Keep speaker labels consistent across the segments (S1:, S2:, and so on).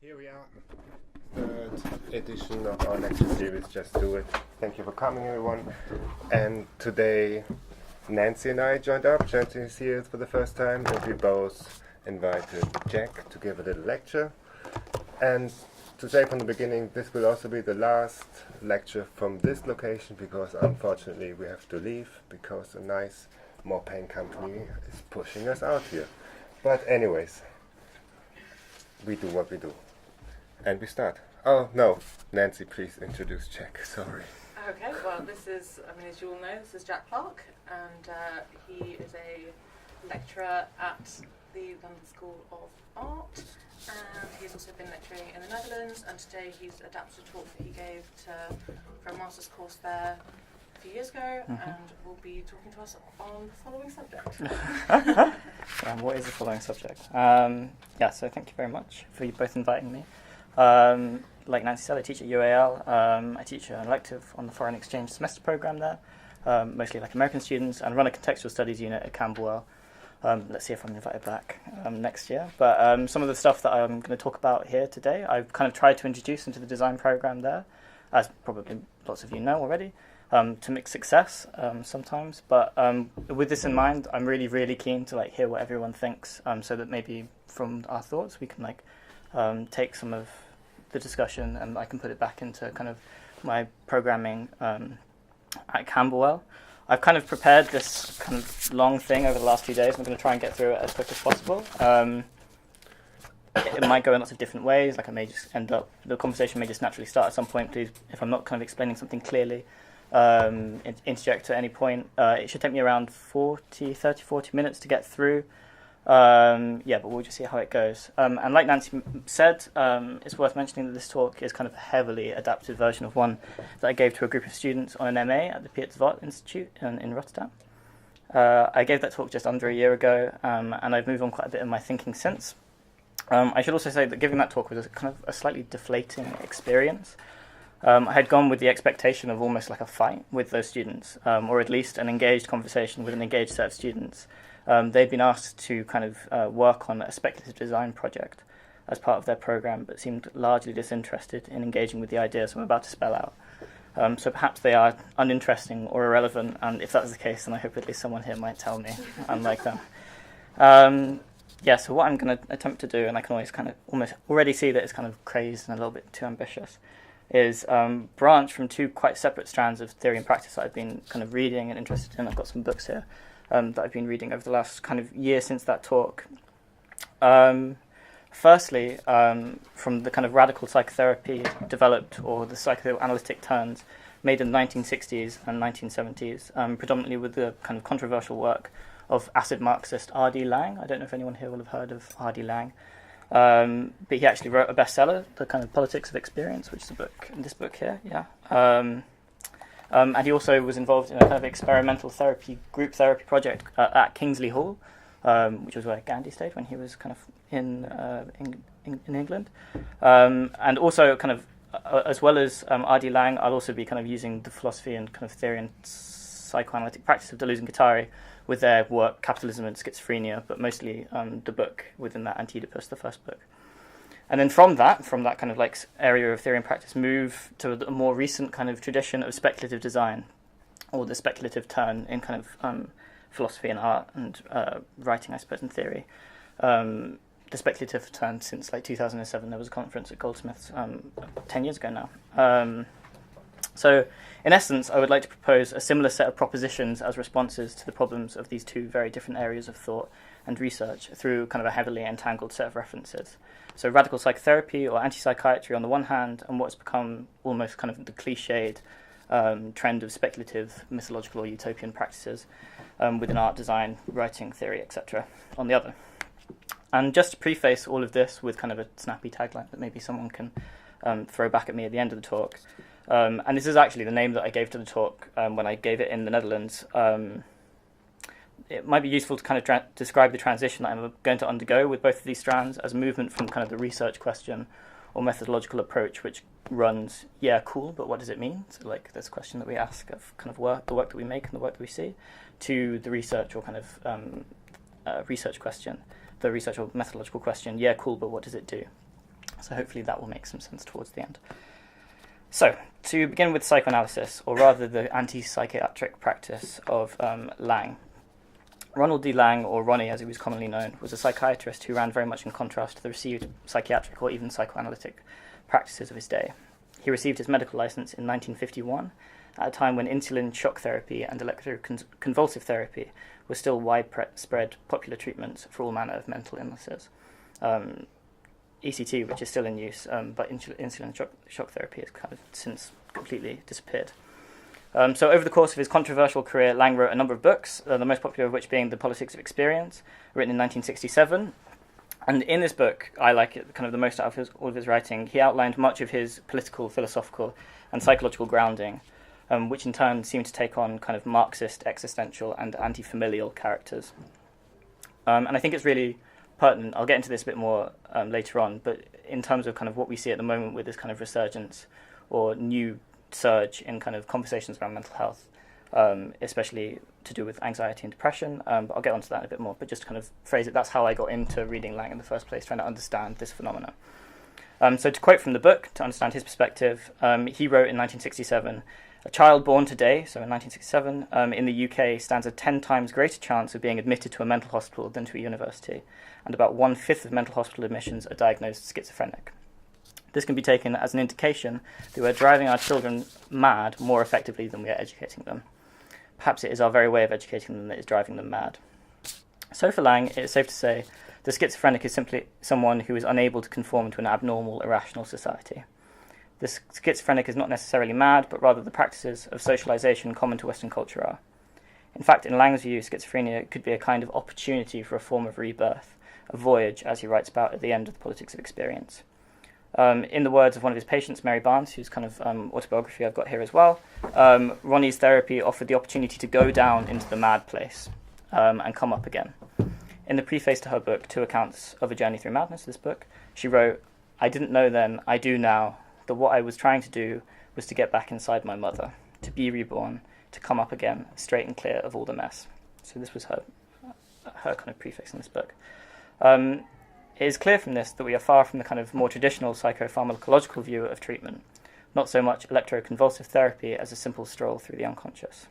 S1: Here we are, third edition of our lecture series, Just Do It. Thank you for coming, everyone. And today, Nancy and I joined up. Nancy is here for the first time, and we both invited Jack to give a little lecture. And to say from the beginning, this will also be the last lecture from this location, because unfortunately we have to leave, because a nice, more paying company is pushing us out here. But anyways, we do what we do. And we start. Oh, no. Nancy, please introduce Jack. Sorry.
S2: Okay, well, this is, as you all know, this is Jack Clarke, and he is a lecturer at the London School of Art, and he's also been lecturing in the Netherlands, and today he's adapted a talk that he gave for a master's course there a few years ago, and will be talking to us on the following subject.
S3: What is the following subject? So thank you very much for you both inviting me. Like Nancy said, I teach at UAL. I teach an elective on the foreign exchange semester program there, mostly like American students, and run a contextual studies unit at Camberwell. Let's see if I'm invited back next year. But some of the stuff that I'm going to talk about here today, I've kind of tried to introduce into the design program there, as probably lots of you know already, to mixed success sometimes. But with this in mind, I'm really, really keen to hear what everyone thinks, so that maybe from our thoughts we can take some of the discussion and I can put it back into kind of my programming at Camberwell. I've kind of prepared this kind of long thing over the last few days. I'm going to try and get through it as quick as possible. It might go in lots of different ways. I may just the conversation may just naturally start at some point. Please, if I'm not kind of explaining something clearly, interject at any point. It should take me around 40 minutes to get through. But we'll just see how it goes. And like Nancy said, it's worth mentioning that this talk is kind of a heavily adapted version of one that I gave to a group of students on an MA at the tiodtsuj Institute in Rotterdam. I gave that talk just under a year ago, and I've moved on quite a bit in my thinking since. I should also say that giving that talk was a slightly deflating experience. I had gone with the expectation of almost like a fight with those students, or at least an engaged conversation with an engaged set of students. They'd been asked to kind of work on a speculative design project as part of their program, but seemed largely disinterested in engaging with the ideas I'm about to spell out. So perhaps they are uninteresting or irrelevant, and if that's the case, then I hope at least someone here might tell me, unlike them. So what I'm going to attempt to do, and I can always kind of almost already see that it's kind of crazed and a little bit too ambitious, is branch from two quite separate strands of theory and practice that I've been kind of reading and interested in. I've got some books here that I've been reading over the last kind of year since that talk. Firstly, from the kind of radical psychotherapy developed, or the psychoanalytic turns made in the 1960s and 1970s, predominantly with the kind of controversial work of acid Marxist R.D. Laing. I don't know if anyone here will have heard of R.D. Laing. But he actually wrote a bestseller, The kind of Politics of Experience, which is a book in this book here, and he also was involved in a kind of experimental group therapy project at Kingsley Hall, which was where Gandhi stayed when he was kind of in England. And also kind of, as well as R.D. Laing, I'll also be kind of using the philosophy and kind of theory and psychoanalytic practice of Deleuze and Guattari with their work, Capitalism and Schizophrenia, but mostly the book within that, Antidopus, the first book. And then from that kind of area of theory and practice, move to a more recent kind of tradition of speculative design, or the speculative turn in kind of philosophy and art and writing, I suppose, and theory. The speculative turn since 2007. There was a conference at Goldsmiths 10 years ago now. So in essence, I would like to propose a similar set of propositions as responses to the problems of these two very different areas of thought and research through kind of a heavily entangled set of references. So radical psychotherapy or anti-psychiatry on the one hand, and what's become almost kind of the cliched trend of speculative, mythological or utopian practices within art, design, writing, theory, etc. on the other. And just to preface all of this with kind of a snappy tagline that maybe someone can throw back at me at the end of the talk. And this is actually the name that I gave to the talk when I gave it in the Netherlands. It might be useful to kind of describe the transition that I'm going to undergo with both of these strands as a movement from kind of the research question or methodological approach, which runs, cool, but what does it mean? So this question that we ask of kind of the work that we make and the work that we see, to the research or kind of research question, the research or methodological question, cool, but what does it do? So hopefully that will make some sense towards the end. So, to begin with psychoanalysis, or rather the anti-psychiatric practice of Lang. Ronald D. Lang, or Ronnie as he was commonly known, was a psychiatrist who ran very much in contrast to the received psychiatric or even psychoanalytic practices of his day. He received his medical license in 1951, at a time when insulin shock therapy and electroconvulsive therapy were still widespread popular treatments for all manner of mental illnesses. ECT, which is still in use, but insulin shock therapy has kind of since completely disappeared. So over the course of his controversial career, Lang wrote a number of books, the most popular of which being The Politics of Experience, written in 1967. And in this book, I like it kind of the most out of all of his writing. He outlined much of his political, philosophical, and psychological grounding, which in turn seemed to take on kind of Marxist, existential, and anti-familial characters. And I think it's really pertinent. I'll get into this a bit more later on, but in terms of kind of what we see at the moment with this kind of resurgence or new surge in kind of conversations around mental health, especially to do with anxiety and depression, but I'll get onto that in a bit more, but just to kind of phrase it, that's how I got into reading Lang in the first place, trying to understand this phenomenon. So to quote from the book, to understand his perspective, he wrote in 1967, "A child born today," so in 1967, in the UK stands a 10 times greater chance of being admitted to a mental hospital than to a university, and about 1/5 of mental hospital admissions are diagnosed schizophrenic. This can be taken as an indication that we are driving our children mad more effectively than we are educating them. Perhaps it is our very way of educating them that is driving them mad. So for Lang, it is safe to say the schizophrenic is simply someone who is unable to conform to an abnormal, irrational society. The schizophrenic is not necessarily mad, but rather the practices of socialization common to Western culture are. In fact, in Lang's view, schizophrenia could be a kind of opportunity for a form of rebirth, a voyage, as he writes about at the end of The Politics of Experience. In the words of one of his patients, Mary Barnes, whose kind of autobiography I've got here as well, Ronnie's therapy offered the opportunity to go down into the mad place and come up again. In the preface to her book, Two Accounts of a Journey Through Madness, this book, she wrote, "I didn't know then, I do now, that what I was trying to do was to get back inside my mother, to be reborn, to come up again, straight and clear of all the mess." So this was her kind of preface in this book. It is clear from this that we are far from the kind of more traditional psychopharmacological view of treatment, not so much electroconvulsive therapy as a simple stroll through the unconscious.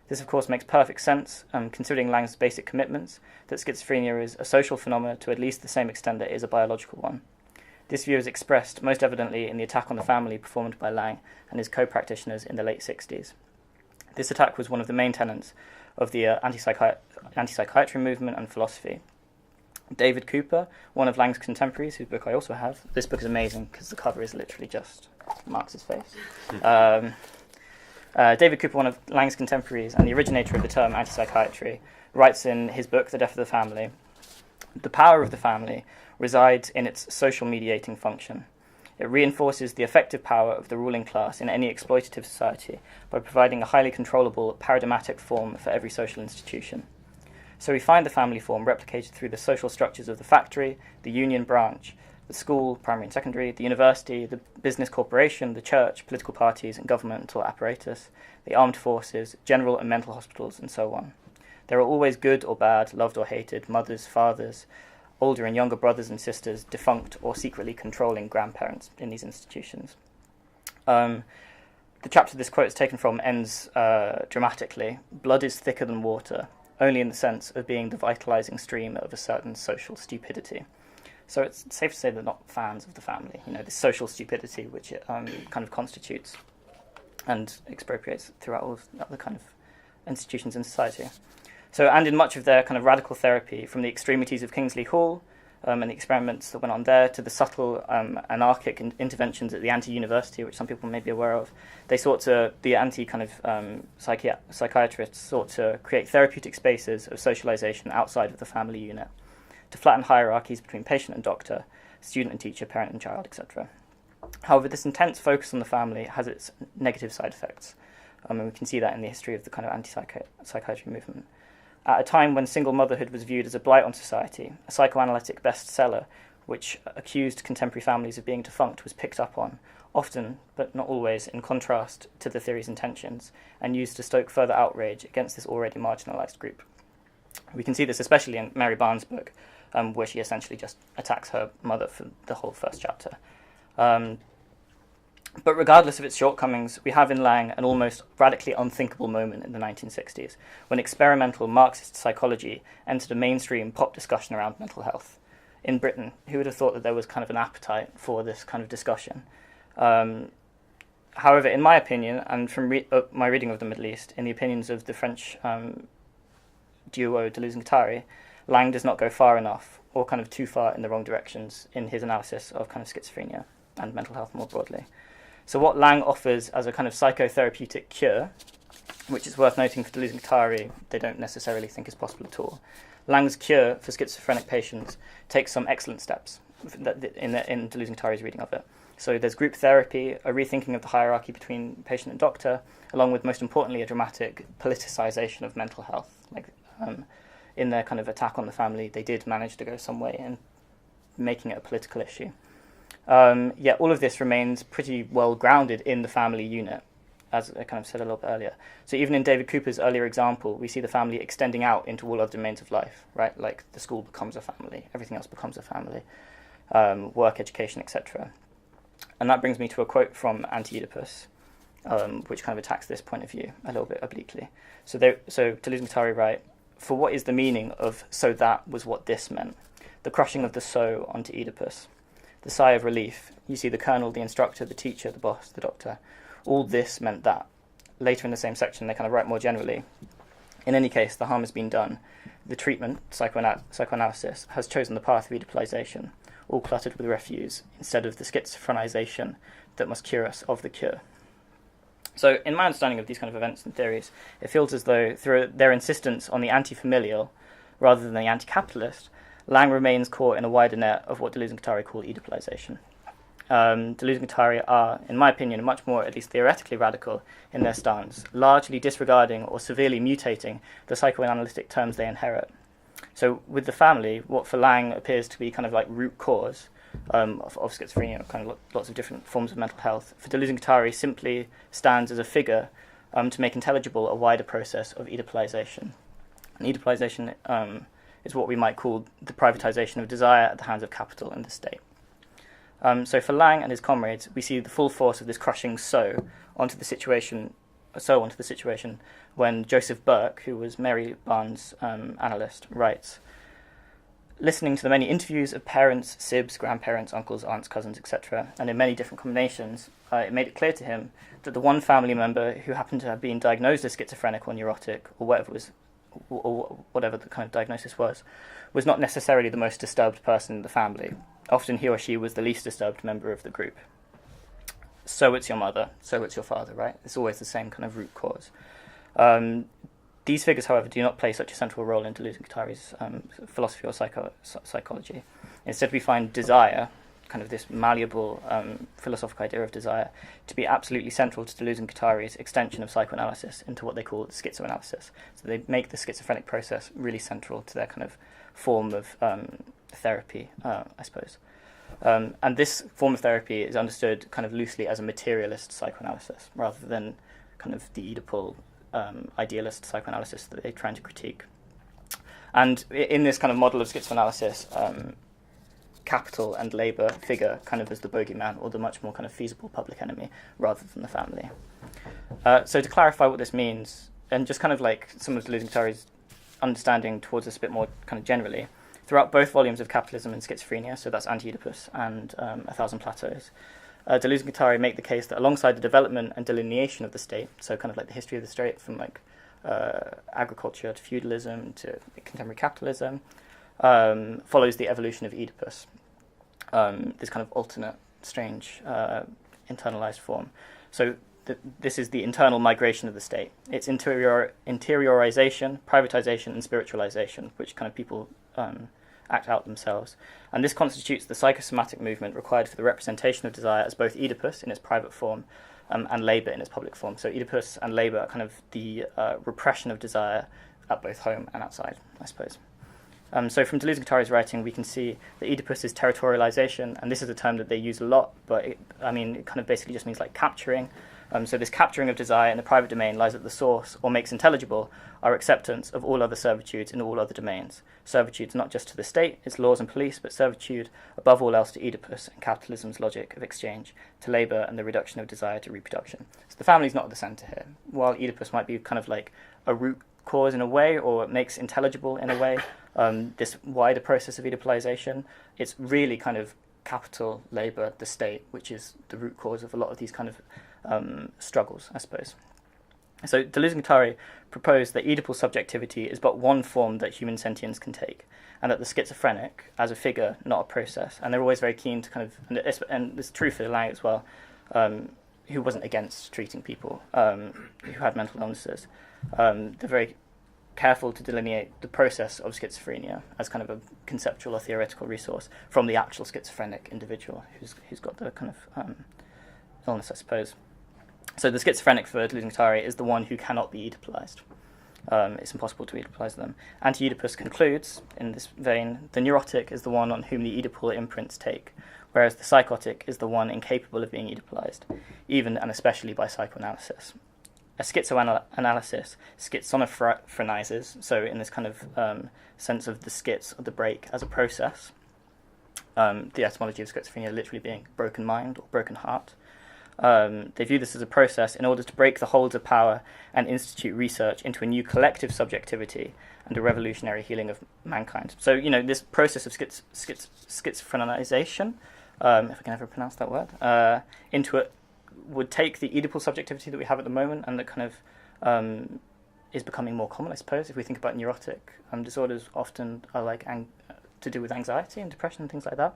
S3: This, of course, makes perfect sense, considering Lang's basic commitments that schizophrenia is a social phenomenon to at least the same extent that it is a biological one. This view is expressed most evidently in the attack on the family performed by Lang and his co-practitioners in the late 60s. This attack was one of the main tenets of the anti-psychiatry movement and philosophy. David Cooper, one of Lang's contemporaries, whose book I also have. This book is amazing because the cover is literally just Marx's face. David Cooper, one of Lang's contemporaries and the originator of the term anti-psychiatry, writes in his book, The Death of the Family, "The power of the family resides in its social mediating function. It reinforces the effective power of the ruling class in any exploitative society by providing a highly controllable, paradigmatic form for every social institution. So we find the family form replicated through the social structures of the factory, the union branch, the school, primary and secondary, the university, the business corporation, the church, political parties and governmental apparatus, the armed forces, general and mental hospitals, and so on. There are always good or bad, loved or hated, mothers, fathers, older and younger brothers and sisters, defunct or secretly controlling grandparents in these institutions." The chapter this quote is taken from ends dramatically. "Blood is thicker than water, only in the sense of being the vitalizing stream of a certain social stupidity." So it's safe to say they're not fans of the family, this social stupidity which it kind of constitutes and expropriates throughout all of the kind of institutions in society. So, and in much of their kind of radical therapy, from the extremities of Kingsley Hall and the experiments that went on there, to the subtle anarchic interventions at the anti-university, which some people may be aware of, the anti-kind of psychiatrists sought to create therapeutic spaces of socialization outside of the family unit, to flatten hierarchies between patient and doctor, student and teacher, parent and child, etc. However, this intense focus on the family has its negative side effects, and we can see that in the history of the kind of anti-psychiatry movement. At a time when single motherhood was viewed as a blight on society, a psychoanalytic bestseller which accused contemporary families of being defunct was picked up on, often, but not always, in contrast to the theory's intentions, and used to stoke further outrage against this already marginalised group. We can see this especially in Mary Barnes' book, where she essentially just attacks her mother for the whole first chapter. But regardless of its shortcomings, we have in Lang an almost radically unthinkable moment in the 1960s, when experimental Marxist psychology entered a mainstream pop discussion around mental health. In Britain, who would have thought that there was kind of an appetite for this kind of discussion? However, in my opinion, and from my reading of them at least, in the opinions of the French duo Deleuze and Guattari, Lang does not go far enough, or kind of too far in the wrong directions in his analysis of kind of schizophrenia and mental health more broadly. So what Lang offers as a kind of psychotherapeutic cure, which is worth noting for Deleuze and Guattari, they don't necessarily think is possible at all. Lang's cure for schizophrenic patients takes some excellent steps in Deleuze and Guattari's reading of it. So there's group therapy, a rethinking of the hierarchy between patient and doctor, along with, most importantly, a dramatic politicization of mental health. In their kind of attack on the family, they did manage to go some way in making it a political issue. Yet all of this remains pretty well grounded in the family unit, as I kind of said a little bit earlier. So even in David Cooper's earlier example, we see the family extending out into all other domains of life, right? Like the school becomes a family, everything else becomes a family, work, education, etc. And that brings me to a quote from Anti-Oedipus, which kind of attacks this point of view a little bit obliquely. So Deleuze and Guattari write, "For what is the meaning of 'so that was what this meant'? The crushing of the so onto Oedipus. The sigh of relief. You see the colonel, the instructor, the teacher, the boss, the doctor. All this meant that." Later in the same section, they kind of write more generally. "In any case, the harm has been done. The treatment, psychoanalysis, has chosen the path of Oedipalization, all cluttered with refuse, instead of the schizophrenization that must cure us of the cure." So in my understanding of these kind of events and theories, it feels as though through their insistence on the anti-familial rather than the anti-capitalist, Lang remains caught in a wider net of what Deleuze and Guattari call Oedipalization. Deleuze and Guattari are, in my opinion, much more, at least theoretically, radical in their stance, largely disregarding or severely mutating the psychoanalytic terms they inherit. So with the family, what for Lang appears to be kind of like root cause of schizophrenia, kind of lots of different forms of mental health, for Deleuze and Guattari simply stands as a figure to make intelligible a wider process of Oedipalization. And Oedipalization is what we might call the privatization of desire at the hands of capital and the state. So for Lang and his comrades, we see the full force of this crushing onto the situation when Joseph Burke, who was Mary Barnes' analyst, writes, "Listening to the many interviews of parents, sibs, grandparents, uncles, aunts, cousins, etc., and in many different combinations, it made it clear to him that the one family member who happened to have been diagnosed as schizophrenic or neurotic, or whatever the kind of diagnosis was not necessarily the most disturbed person in the family. Often he or she was the least disturbed member of the group. So it's your mother, so it's your father, right? It's always the same kind of root cause." These figures, however, do not play such a central role in Deleuze and Guattari's philosophy or psychology. Instead, we find desire, kind of this malleable philosophical idea of desire, to be absolutely central to Deleuze and Guattari's extension of psychoanalysis into what they call schizoanalysis. So they make the schizophrenic process really central to their kind of form of therapy, I suppose. And this form of therapy is understood kind of loosely as a materialist psychoanalysis, rather than kind of the Oedipal idealist psychoanalysis that they're trying to critique. And in this kind of model of schizoanalysis, capital and labour figure kind of as the bogeyman or the much more kind of feasible public enemy rather than the family. So to clarify what this means, and just kind of like some of Deleuze and Guattari's understanding towards this a bit more kind of generally, throughout both volumes of Capitalism and Schizophrenia, so that's Anti-Oedipus and A Thousand Plateaus, Deleuze and Guattari make the case that alongside the development and delineation of the state, so kind of like the history of the state from like agriculture to feudalism to contemporary capitalism, follows the evolution of Oedipus, this kind of alternate, strange, internalized form. So this is the internal migration of the state. It's interiorization, privatization, and spiritualization, which kind of people act out themselves. And this constitutes the psychosomatic movement required for the representation of desire as both Oedipus in its private form and labour in its public form. So Oedipus and labour are kind of the repression of desire at both home and outside, I suppose. So from Deleuze and Guattari's writing, we can see that Oedipus is territorialization, and this is a term that they use a lot, but it kind of basically just means like capturing. So this capturing of desire in the private domain lies at the source, or makes intelligible, our acceptance of all other servitudes in all other domains. Servitudes not just to the state, its laws and police, but servitude above all else to Oedipus and capitalism's logic of exchange, to labour and the reduction of desire to reproduction. So the family's not at the centre here. While Oedipus might be kind of like a root cause in a way, or it makes intelligible in a way, this wider process of Oedipalization, it's really kind of capital, labour, the state, which is the root cause of a lot of these kind of struggles, I suppose. So Deleuze and Guattari proposed that Oedipal subjectivity is but one form that human sentience can take, and that the schizophrenic, as a figure, not a process. And they're always very keen to kind of, and it's true for Lang as well, who wasn't against treating people who had mental illnesses. They're very careful to delineate the process of schizophrenia as kind of a conceptual or theoretical resource from the actual schizophrenic individual who's got the kind of illness, I suppose. So the schizophrenic for Deleuze and Guattari is the one who cannot be Oedipalized. It's impossible to Oedipalize them. Anti-Oedipus concludes, in this vein, the neurotic is the one on whom the Oedipal imprints take, whereas the psychotic is the one incapable of being Oedipalized, even and especially by psychoanalysis. A schizoanalysis schizophrenizes, so in this kind of sense of the schiz, or the break, as a process, the etymology of schizophrenia literally being broken mind or broken heart. They view this as a process in order to break the holds of power and institute research into a new collective subjectivity and a revolutionary healing of mankind. So, this process of schizophrenization, if I can ever pronounce that word, into it would take the Oedipal subjectivity that we have at the moment, and that kind of is becoming more common, I suppose. If we think about neurotic disorders, often are like to do with anxiety and depression and things like that.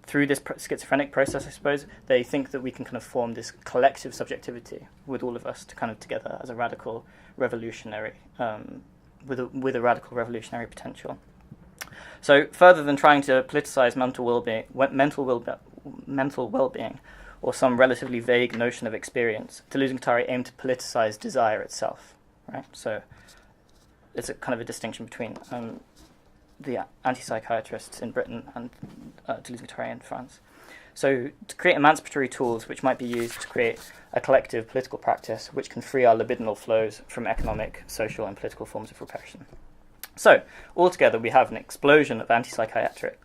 S3: Through this schizophrenic process, I suppose, they think that we can kind of form this collective subjectivity with all of us to kind of together as a radical revolutionary, with a radical revolutionary potential. So further than trying to politicize mental well-being, or some relatively vague notion of experience, Deleuze and Guattari aim to politicize desire itself, right? So it's a kind of a distinction between the anti-psychiatrists in Britain and Deleuze and Guattari in France. So to create emancipatory tools which might be used to create a collective political practice which can free our libidinal flows from economic, social and political forms of repression. So, altogether we have an explosion of anti-psychiatric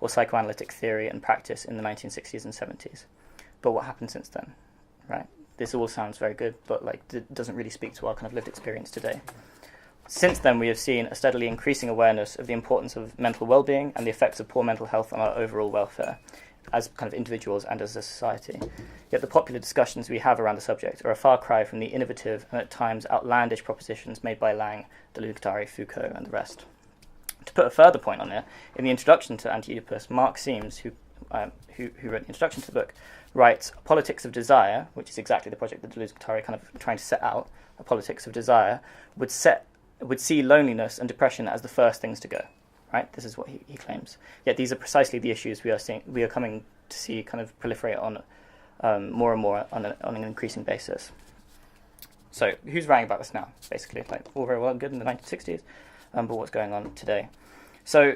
S3: or psychoanalytic theory and practice in the 1960s and 70s. But what happened since then, right? This all sounds very good, but it doesn't really speak to our kind of lived experience today. Since then, we have seen a steadily increasing awareness of the importance of mental well-being and the effects of poor mental health on our overall welfare, as kind of individuals and as a society. Yet the popular discussions we have around the subject are a far cry from the innovative and at times outlandish propositions made by Lang, Deleuze, Guattari, Foucault, and the rest. To put a further point on it, in the introduction to Anti-Oedipus, Mark Seams, who wrote the introduction to the book, writes, "A politics of desire," which is exactly the project that Deleuze and Guattari kind of trying to set out, a politics of desire, would see loneliness and depression as the first things to go. Right, this is what he claims. Yet these are precisely the issues we are coming to see kind of proliferate on more and more on an increasing basis. So who's writing about this now? Basically, all very well and good in the 1960s, but what's going on today? So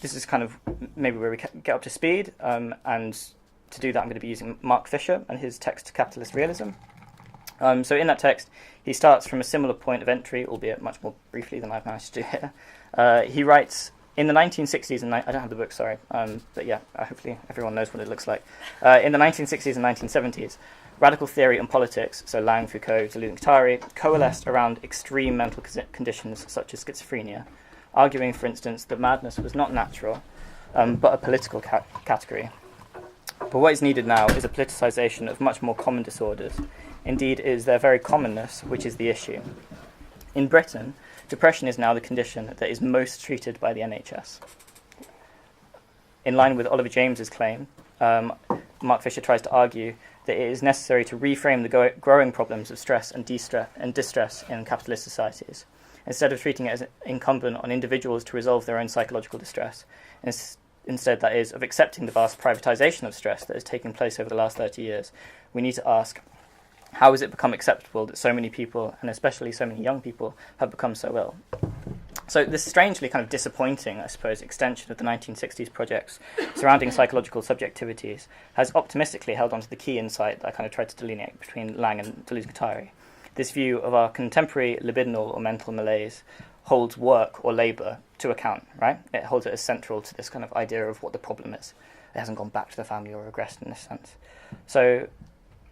S3: this is kind of maybe where we get up to speed, and to do that, I'm going to be using Mark Fisher and his text "Capitalist Realism." So in that text, he starts from a similar point of entry, albeit much more briefly than I've managed to do here. He writes, in the 1960s and I don't have the book, sorry, but yeah, hopefully everyone knows what it looks like. In the 1960s and 1970s, radical theory and politics, so Lang, Foucault, Deleuze and Guattari, coalesced around extreme mental conditions such as schizophrenia, arguing, for instance, that madness was not natural, but a political category. But what is needed now is a politicization of much more common disorders. Indeed, it is their very commonness which is the issue. In Britain, depression is now the condition that is most treated by the NHS. In line with Oliver James's claim, Mark Fisher tries to argue that it is necessary to reframe the growing problems of stress and distress in capitalist societies, instead of treating it as incumbent on individuals to resolve their own psychological distress. Instead, that is, of accepting the vast privatization of stress that has taken place over the last 30 years, we need to ask, how has it become acceptable that so many people, and especially so many young people, have become so ill? So this strangely kind of disappointing, I suppose, extension of the 1960s projects surrounding psychological subjectivities has optimistically held on to the key insight that I kind of tried to delineate between Lang and Deleuze-Guattari. This view of our contemporary libidinal or mental malaise holds work or labour to account, right? It holds it as central to this kind of idea of what the problem is. It hasn't gone back to the family or regressed in this sense. So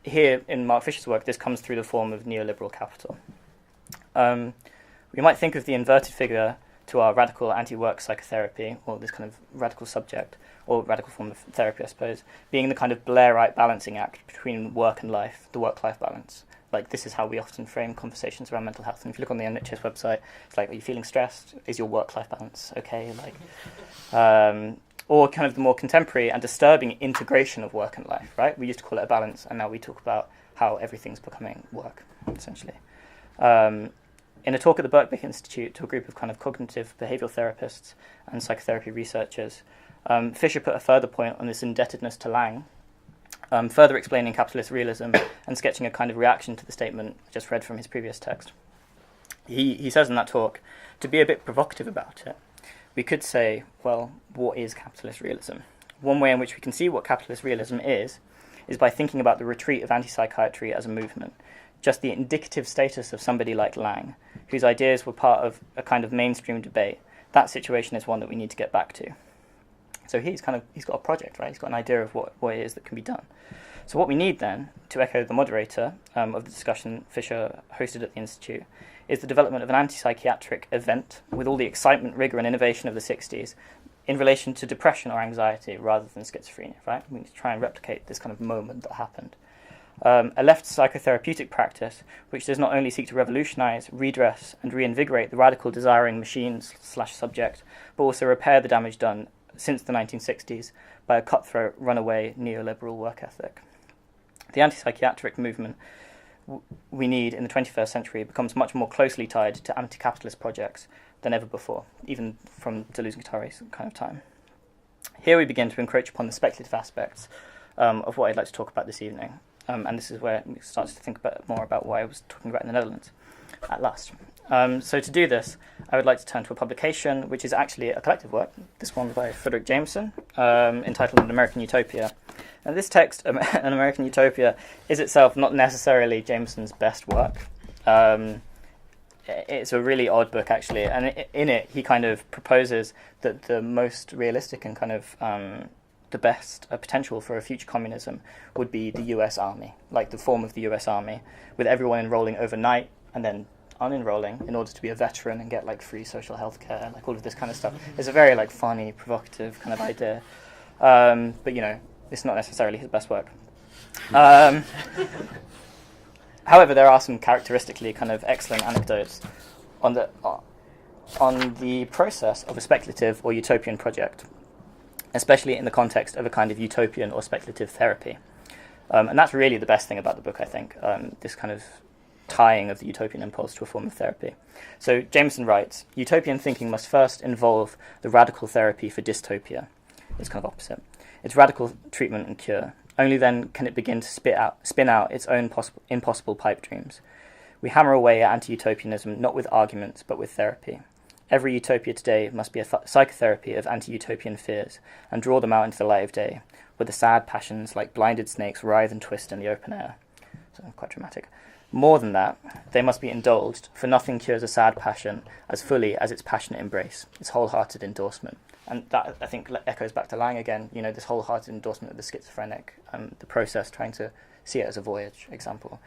S3: here in Mark Fisher's work, this comes through the form of neoliberal capital. We might think of the inverted figure to our radical anti-work psychotherapy, or this kind of radical subject, or radical form of therapy, I suppose, being the kind of Blairite balancing act between work and life, the work-life balance. Like, this is how we often frame conversations around mental health. And if you look on the NHS website, it's like, are you feeling stressed? Is your work-life balance okay? Or kind of the more contemporary and disturbing integration of work and life, right? We used to call it a balance, and now we talk about how everything's becoming work, essentially. In a talk at the Birkbeck Institute to a group of kind of cognitive behavioural therapists and psychotherapy researchers, Fisher put a further point on this indebtedness to Lang, further explaining capitalist realism and sketching a kind of reaction to the statement I just read from his previous text. He says in that talk, to be a bit provocative about it, we could say, well, what is capitalist realism? One way in which we can see what capitalist realism is by thinking about the retreat of anti-psychiatry as a movement, just the indicative status of somebody like Lang, whose ideas were part of a kind of mainstream debate. That situation is one that we need to get back to. So he's got a project, right? He's got an idea of what it is that can be done. So what we need then, to echo the moderator of the discussion Fisher hosted at the Institute, is the development of an anti-psychiatric event with all the excitement, rigour and innovation of the 60s in relation to depression or anxiety rather than schizophrenia, right? We need to try and replicate this kind of moment that happened. A left psychotherapeutic practice which does not only seek to revolutionise, redress and reinvigorate the radical desiring machine/subject, but also repair the damage done since the 1960s by a cutthroat, runaway, neoliberal work ethic. The anti-psychiatric movement we need in the 21st century becomes much more closely tied to anti-capitalist projects than ever before, even from Deleuze-Guattari's kind of time. Here we begin to encroach upon the speculative aspects of what I'd like to talk about this evening. And this is where we start to think more about what I was talking about in the Netherlands at last. So to do this, I would like to turn to a publication which is actually a collective work, this one by Frederick Jameson, entitled An American Utopia. And this text, An American Utopia, is itself not necessarily Jameson's best work. It's a really odd book, actually, and in it he kind of proposes that the most realistic and kind of the best potential for a future communism would be the US Army, like the form of the US Army, with everyone enrolling overnight and then unenrolling in order to be a veteran and get like free social health care, like all of this kind of stuff. It's a very like funny, provocative kind of idea. But you know, it's not necessarily his best work. However, there are some characteristically kind of excellent anecdotes on the process of a speculative or utopian project, especially in the context of a kind of utopian or speculative therapy. And that's really the best thing about the book, I think, this kind of tying of the utopian impulse to a form of therapy. So Jameson writes, utopian thinking must first involve the radical therapy for dystopia. It's kind of opposite. It's radical treatment and cure. Only then can it begin to spin out its own impossible pipe dreams. We hammer away at anti-utopianism not with arguments, but with therapy. Every utopia today must be a psychotherapy of anti-utopian fears and draw them out into the light of day, where the sad passions like blinded snakes writhe and twist in the open air. So quite dramatic. More than that, they must be indulged, for nothing cures a sad passion as fully as its passionate embrace, its wholehearted endorsement. And that, I think, echoes back to Lang again, you know, this wholehearted endorsement of the schizophrenic, the process, trying to see it as a voyage example.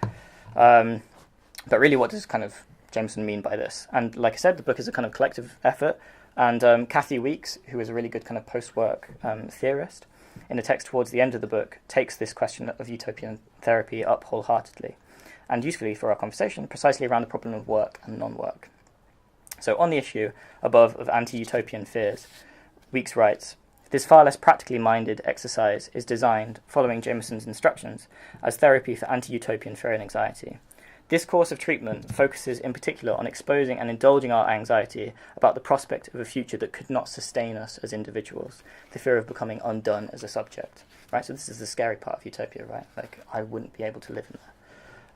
S3: But really, what does kind of Jameson mean by this? And like I said, the book is a kind of collective effort, and Kathy Weeks, who is a really good kind of post-work theorist, in a text towards the end of the book, takes this question of utopian therapy up wholeheartedly, and usefully for our conversation, precisely around the problem of work and non-work. So on the issue above of anti-utopian fears, Weeks writes, this far less practically minded exercise is designed, following Jameson's instructions, as therapy for anti-utopian fear and anxiety. This course of treatment focuses in particular on exposing and indulging our anxiety about the prospect of a future that could not sustain us as individuals, the fear of becoming undone as a subject. Right, so this is the scary part of utopia, right? Like, I wouldn't be able to live in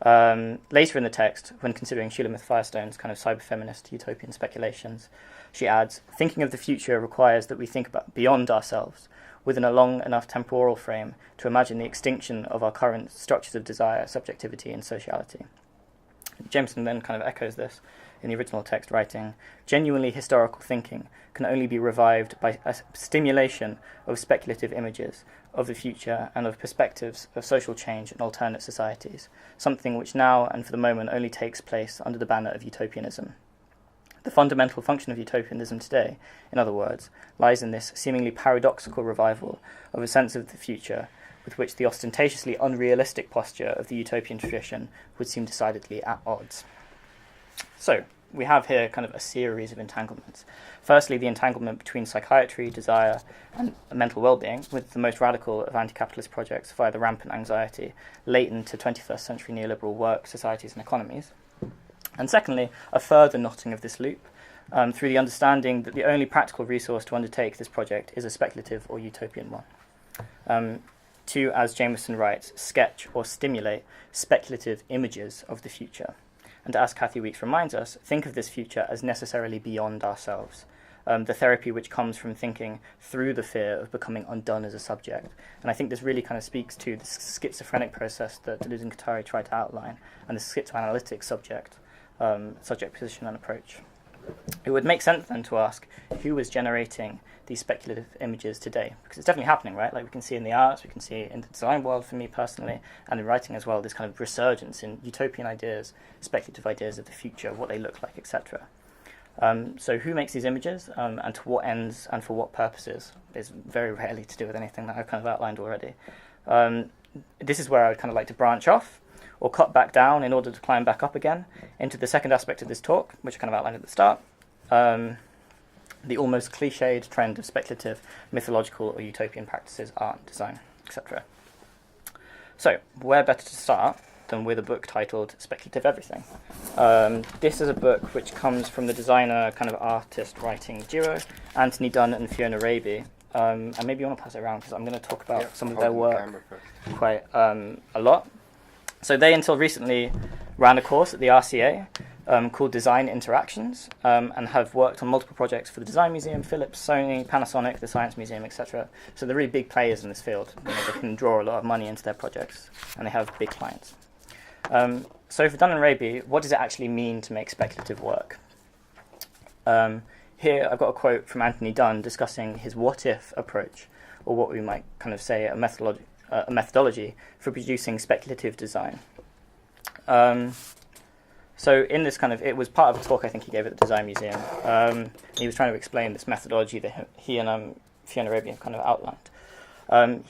S3: Later in the text, when considering Sheila Firestone's kind of cyber-feminist utopian speculations, she adds, thinking of the future requires that we think about beyond ourselves, within a long enough temporal frame to imagine the extinction of our current structures of desire, subjectivity, and sociality. Jameson then kind of echoes this in the original text, writing, genuinely historical thinking can only be revived by a stimulation of speculative images of the future and of perspectives of social change in alternate societies, something which now and for the moment only takes place under the banner of utopianism. The fundamental function of utopianism today, in other words, lies in this seemingly paradoxical revival of a sense of the future with which the ostentatiously unrealistic posture of the utopian tradition would seem decidedly at odds. So, we have here kind of a series of entanglements. Firstly, the entanglement between psychiatry, desire, and mental well-being, with the most radical of anti-capitalist projects via the rampant anxiety latent to 21st century neoliberal work, societies, and economies. And secondly, a further knotting of this loop through the understanding that the only practical resource to undertake this project is a speculative or utopian one. To, as Jameson writes, sketch or stimulate speculative images of the future. And as Kathy Weeks reminds us, think of this future as necessarily beyond ourselves, the therapy which comes from thinking through the fear of becoming undone as a subject. And I think this really kind of speaks to the schizophrenic process that Deleuze and Guattari tried to outline, and the schizoanalytic subject position and approach. It would make sense then to ask who was generating these speculative images today, because it's definitely happening, right? Like we can see in the arts, we can see in the design world for me personally, and in writing as well, this kind of resurgence in utopian ideas, speculative ideas of the future, what they look like, etc. So who makes these images, and to what ends and for what purposes is very rarely to do with anything that I've kind of outlined already. This is where I would kind of like to branch off or cut back down in order to climb back up again into the second aspect of this talk, which I kind of outlined at the start, the almost cliched trend of speculative, mythological or utopian practices, art, design, etc. So, where better to start than with a book titled Speculative Everything. This is a book which comes from the designer, kind of artist writing duo, Anthony Dunn and Fiona Raby. And maybe you want to pass it around because I'm going to talk about some of their work quite a lot. So they, until recently, ran a course at the RCA called Design Interactions, and have worked on multiple projects for the Design Museum, Philips, Sony, Panasonic, the Science Museum, etc. So they're really big players in this field. You know, they can draw a lot of money into their projects, and they have big clients. So for Dunn and Raby, what does it actually mean to make speculative work? Here I've got a quote from Anthony Dunn discussing his what-if approach, or what we might kind of say a methodology for producing speculative design. So in this kind of, it was part of a talk I think he gave at the Design Museum. He was trying to explain this methodology that he and Fiona Raby kind of outlined.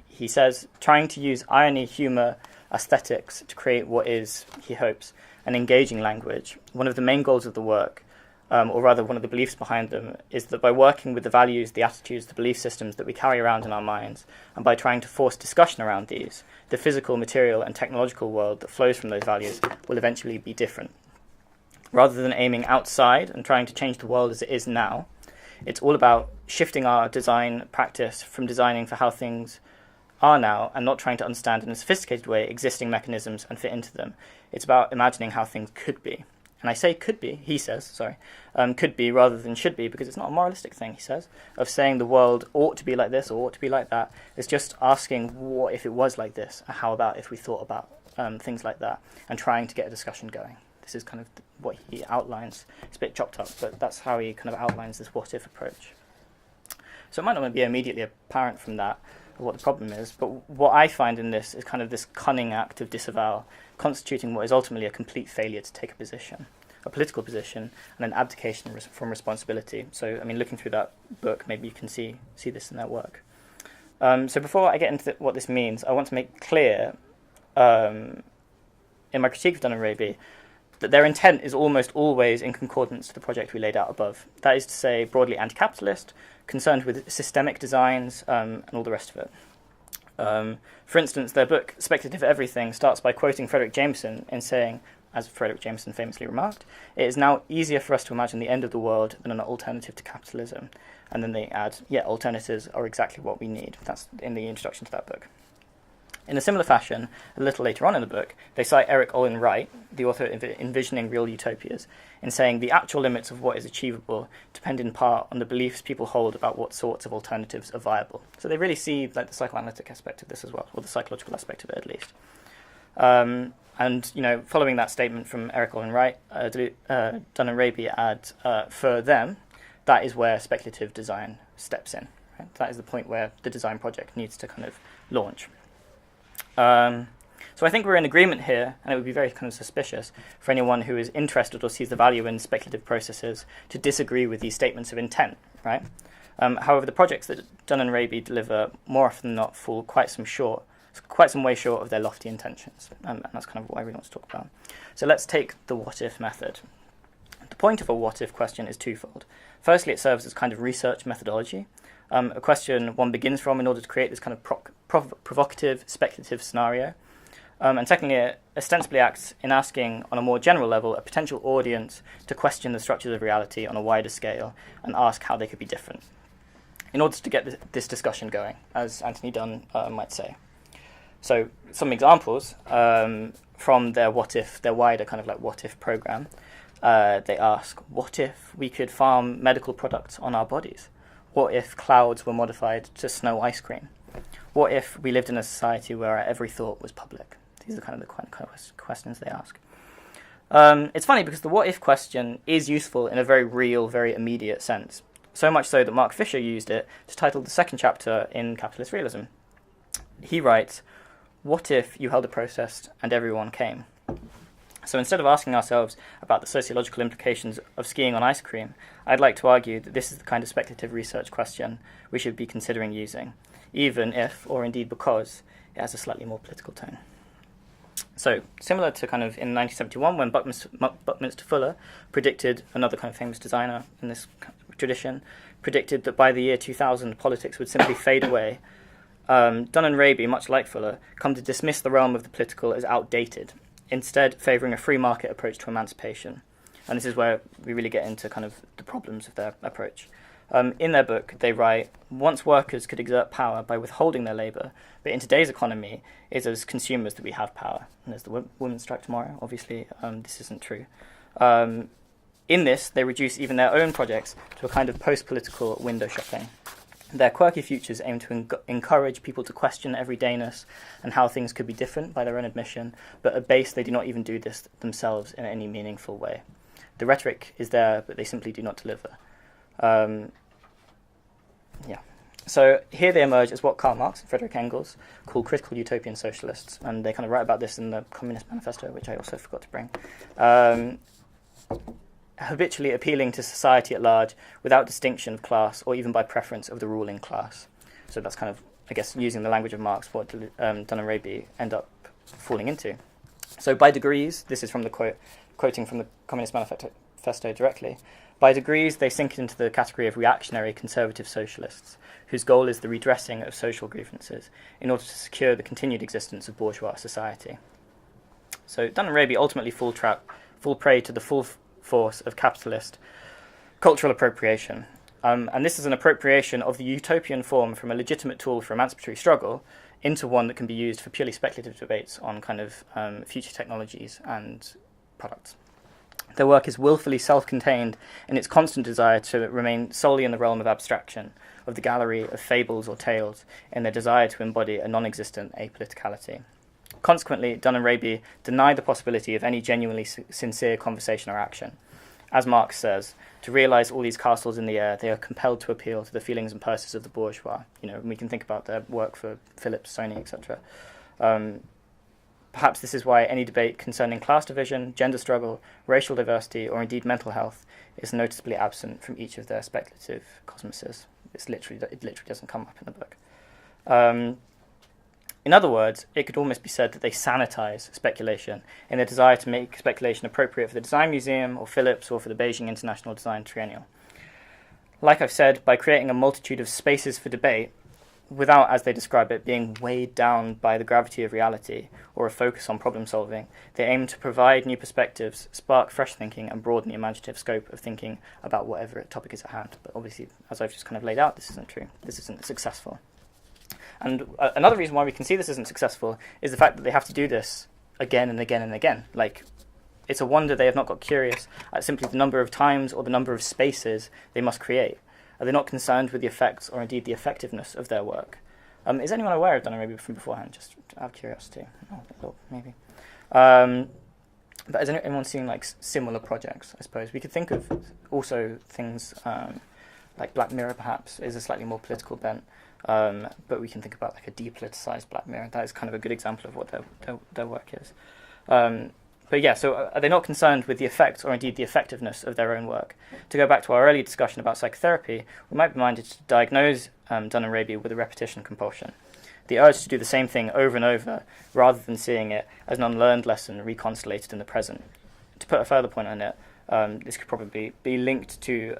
S3: He says, trying to use irony, humour, aesthetics to create what is, he hopes, an engaging language. One of the main goals of the work, or rather one of the beliefs behind them, is that by working with the values, the attitudes, the belief systems that we carry around in our minds, and by trying to force discussion around these, the physical, material, and technological world that flows from those values will eventually be different. Rather than aiming outside and trying to change the world as it is now, it's all about shifting our design practice from designing for how things are now and not trying to understand in a sophisticated way existing mechanisms and fit into them. It's about imagining how things could be. And I say could be, he says, could be rather than should be, because it's not a moralistic thing, he says, of saying the world ought to be like this or ought to be like that. It's just asking what if it was like this, and how about if we thought about things like that, and trying to get a discussion going. This is kind of what he outlines. It's a bit chopped up, but that's how he kind of outlines this what-if approach. So it might not be immediately apparent from that what the problem is, but what I find in this is kind of this cunning act of disavowal, constituting what is ultimately a complete failure to take a position, a political position, and an abdication from responsibility. So, I mean, looking through that book, maybe you can see this in their work. So before I get into what this means, I want to make clear, in my critique of Dunn and Raby, that their intent is almost always in concordance to the project we laid out above. That is to say, broadly anti-capitalist, concerned with systemic designs, and all the rest of it. For instance, their book, Speculative Everything, starts by quoting Frederick Jameson and saying, as Frederick Jameson famously remarked, it is now easier for us to imagine the end of the world than an alternative to capitalism. And then they add, alternatives are exactly what we need. That's in the introduction to that book. In a similar fashion, a little later on in the book, they cite Eric Olin Wright, the author of Envisioning Real Utopias, in saying the actual limits of what is achievable depend in part on the beliefs people hold about what sorts of alternatives are viable. So they really see like the psychoanalytic aspect of this as well, or the psychological aspect of it at least. And following that statement from Eric Olin Wright, Dunn and Raby add, for them, that is where speculative design steps in. Right? That is the point where the design project needs to kind of launch. So I think we're in agreement here, and it would be very kind of suspicious for anyone who is interested or sees the value in speculative processes to disagree with these statements of intent, right? However, the projects that Dunn and Raby deliver more often than not fall quite some way short of their lofty intentions, and that's kind of what I really want to talk about. So let's take the what-if method. The point of a what-if question is twofold. Firstly, it serves as kind of research methodology, a question one begins from in order to create this kind of provocative, speculative scenario. And secondly, it ostensibly acts in asking, on a more general level, a potential audience to question the structures of reality on a wider scale and ask how they could be different, in order to get this discussion going, as Anthony Dunn might say. So some examples from their wider kind of like what-if program. They ask, what if we could farm medical products on our bodies? What if clouds were modified to snow ice cream? What if we lived in a society where our every thought was public? These are kind of the questions they ask. It's funny because the what-if question is useful in a very real, very immediate sense. So much so that Mark Fisher used it to title the second chapter in Capitalist Realism. He writes, what if you held a protest and everyone came? So instead of asking ourselves about the sociological implications of skiing on ice cream, I'd like to argue that this is the kind of speculative research question we should be considering using, even if, or indeed because, it has a slightly more political tone. So, similar to kind of in 1971 when Buckminster Fuller predicted, another kind of famous designer in this tradition, predicted that by the year 2000 politics would simply fade away, Dunn and Raby, much like Fuller, come to dismiss the realm of the political as outdated, instead favouring a free market approach to emancipation. And this is where we really get into kind of the problems of their approach. In their book, they write, once workers could exert power by withholding their labour, but in today's economy, it's as consumers that we have power. And there's the women's strike tomorrow, obviously, this isn't true. In this, they reduce even their own projects to a kind of post-political window shopping. Their quirky futures aim to encourage people to question everydayness and how things could be different by their own admission, but at base they do not even do this themselves in any meaningful way. The rhetoric is there, but they simply do not deliver. So here they emerge as what Karl Marx and Friedrich Engels call critical utopian socialists, and they kind of write about this in the Communist Manifesto, which I also forgot to bring. Habitually appealing to society at large without distinction of class or even by preference of the ruling class. So that's kind of, I guess, using the language of Marx, what Dunn and Raby end up falling into. So by degrees, this is from the quoting from the Communist Manifesto directly, by degrees they sink into the category of reactionary conservative socialists, whose goal is the redressing of social grievances in order to secure the continued existence of bourgeois society. So Dunn and Raby ultimately fall prey to the full force of capitalist cultural appropriation. And this is an appropriation of the utopian form from a legitimate tool for emancipatory struggle into one that can be used for purely speculative debates on kind of future technologies and products. Their work is willfully self-contained in its constant desire to remain solely in the realm of abstraction, of the gallery of fables or tales, in their desire to embody a non-existent apoliticality. Consequently, Dunn and Raby deny the possibility of any genuinely sincere conversation or action. As Marx says, to realise all these castles in the air, they are compelled to appeal to the feelings and purses of the bourgeois. We can think about their work for Philips, Sony, etc. Perhaps this is why any debate concerning class division, gender struggle, racial diversity, or indeed mental health is noticeably absent from each of their speculative cosmoses. It literally doesn't come up in the book. In other words, it could almost be said that they sanitize speculation in their desire to make speculation appropriate for the Design Museum or Philips or for the Beijing International Design Triennial. Like I've said, by creating a multitude of spaces for debate, without, as they describe it, being weighed down by the gravity of reality or a focus on problem solving, they aim to provide new perspectives, spark fresh thinking, and broaden the imaginative scope of thinking about whatever topic is at hand. But obviously, as I've just kind of laid out, this isn't true. This isn't successful. And another reason why we can see this isn't successful is the fact that they have to do this again and again and again. Like, it's a wonder they have not got curious at simply the number of times or the number of spaces they must create. Are they not concerned with the effects or indeed the effectiveness of their work? Is anyone aware of Dun and Raby from beforehand? Just out of curiosity. Oh, maybe. But has anyone seen like similar projects, I suppose? We could think of also things like Black Mirror, perhaps, is a slightly more political bent. But we can think about like a depoliticized Black Mirror. That is kind of a good example of what their work is. But yeah, so are they not concerned with the effect or indeed the effectiveness of their own work? To go back to our earlier discussion about psychotherapy, we might be minded to diagnose Dun and Raby with a repetition compulsion. The urge to do the same thing over and over, rather than seeing it as an unlearned lesson reconstellated in the present. To put a further point on it, this could probably be linked to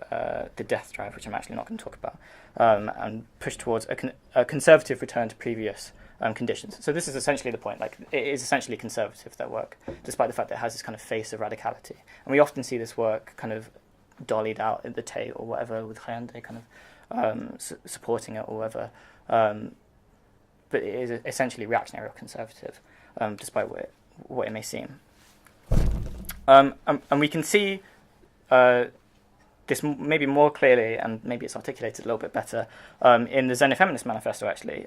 S3: the death drive, which I'm actually not going to talk about, and push towards a conservative return to previous conditions. So this is essentially the point. Like, it is essentially conservative, their work, despite the fact that it has this kind of face of radicality. And we often see this work kind of dollied out in the Tate or whatever, with Hyundai kind of supporting it or whatever. But it is essentially reactionary or conservative, despite what it may seem. And we can see this maybe more clearly, and maybe it's articulated a little bit better, in the Feminist Manifesto, actually,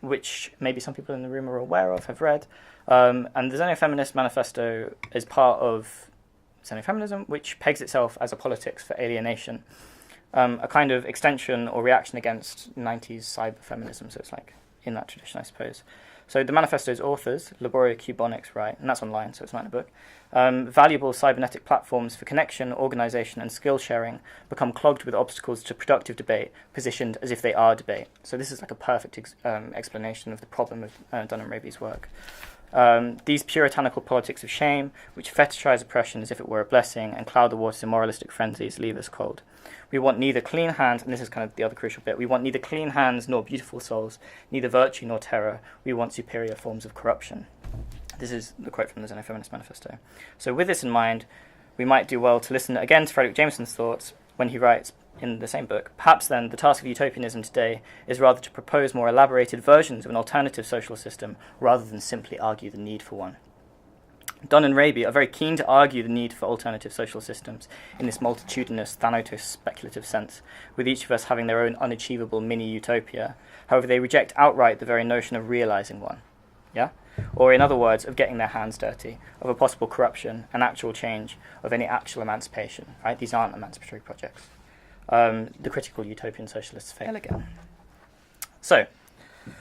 S3: which maybe some people in the room are aware of, have read. And the Feminist Manifesto is part of Xenofeminism, which pegs itself as a politics for alienation, a kind of extension or reaction against 90s cyber-feminism, so it's like in that tradition, I suppose. So the manifesto's authors, Laboria Cubonics, write, and that's online, so it's not in a book, valuable cybernetic platforms for connection, organisation and skill sharing become clogged with obstacles to productive debate, positioned as if they are debate. So this is like a perfect explanation of the problem of Dun and Raby's work. These puritanical politics of shame, which fetishize oppression as if it were a blessing and cloud the waters in moralistic frenzies, leave us cold. We want neither clean hands, and this is kind of the other crucial bit, we want neither clean hands nor beautiful souls, neither virtue nor terror, we want superior forms of corruption. This is the quote from the Feminist Manifesto. So with this in mind, we might do well to listen again to Frederick Jameson's thoughts when he writes in the same book, perhaps then the task of utopianism today is rather to propose more elaborated versions of an alternative social system rather than simply argue the need for one. Dun and Raby are very keen to argue the need for alternative social systems in this multitudinous, thanatos speculative sense, with each of us having their own unachievable mini-utopia. However, they reject outright the very notion of realising one. Yeah? Or in other words, of getting their hands dirty, of a possible corruption, an actual change, of any actual emancipation. Right? These aren't emancipatory projects. The critical utopian socialists fail again. So,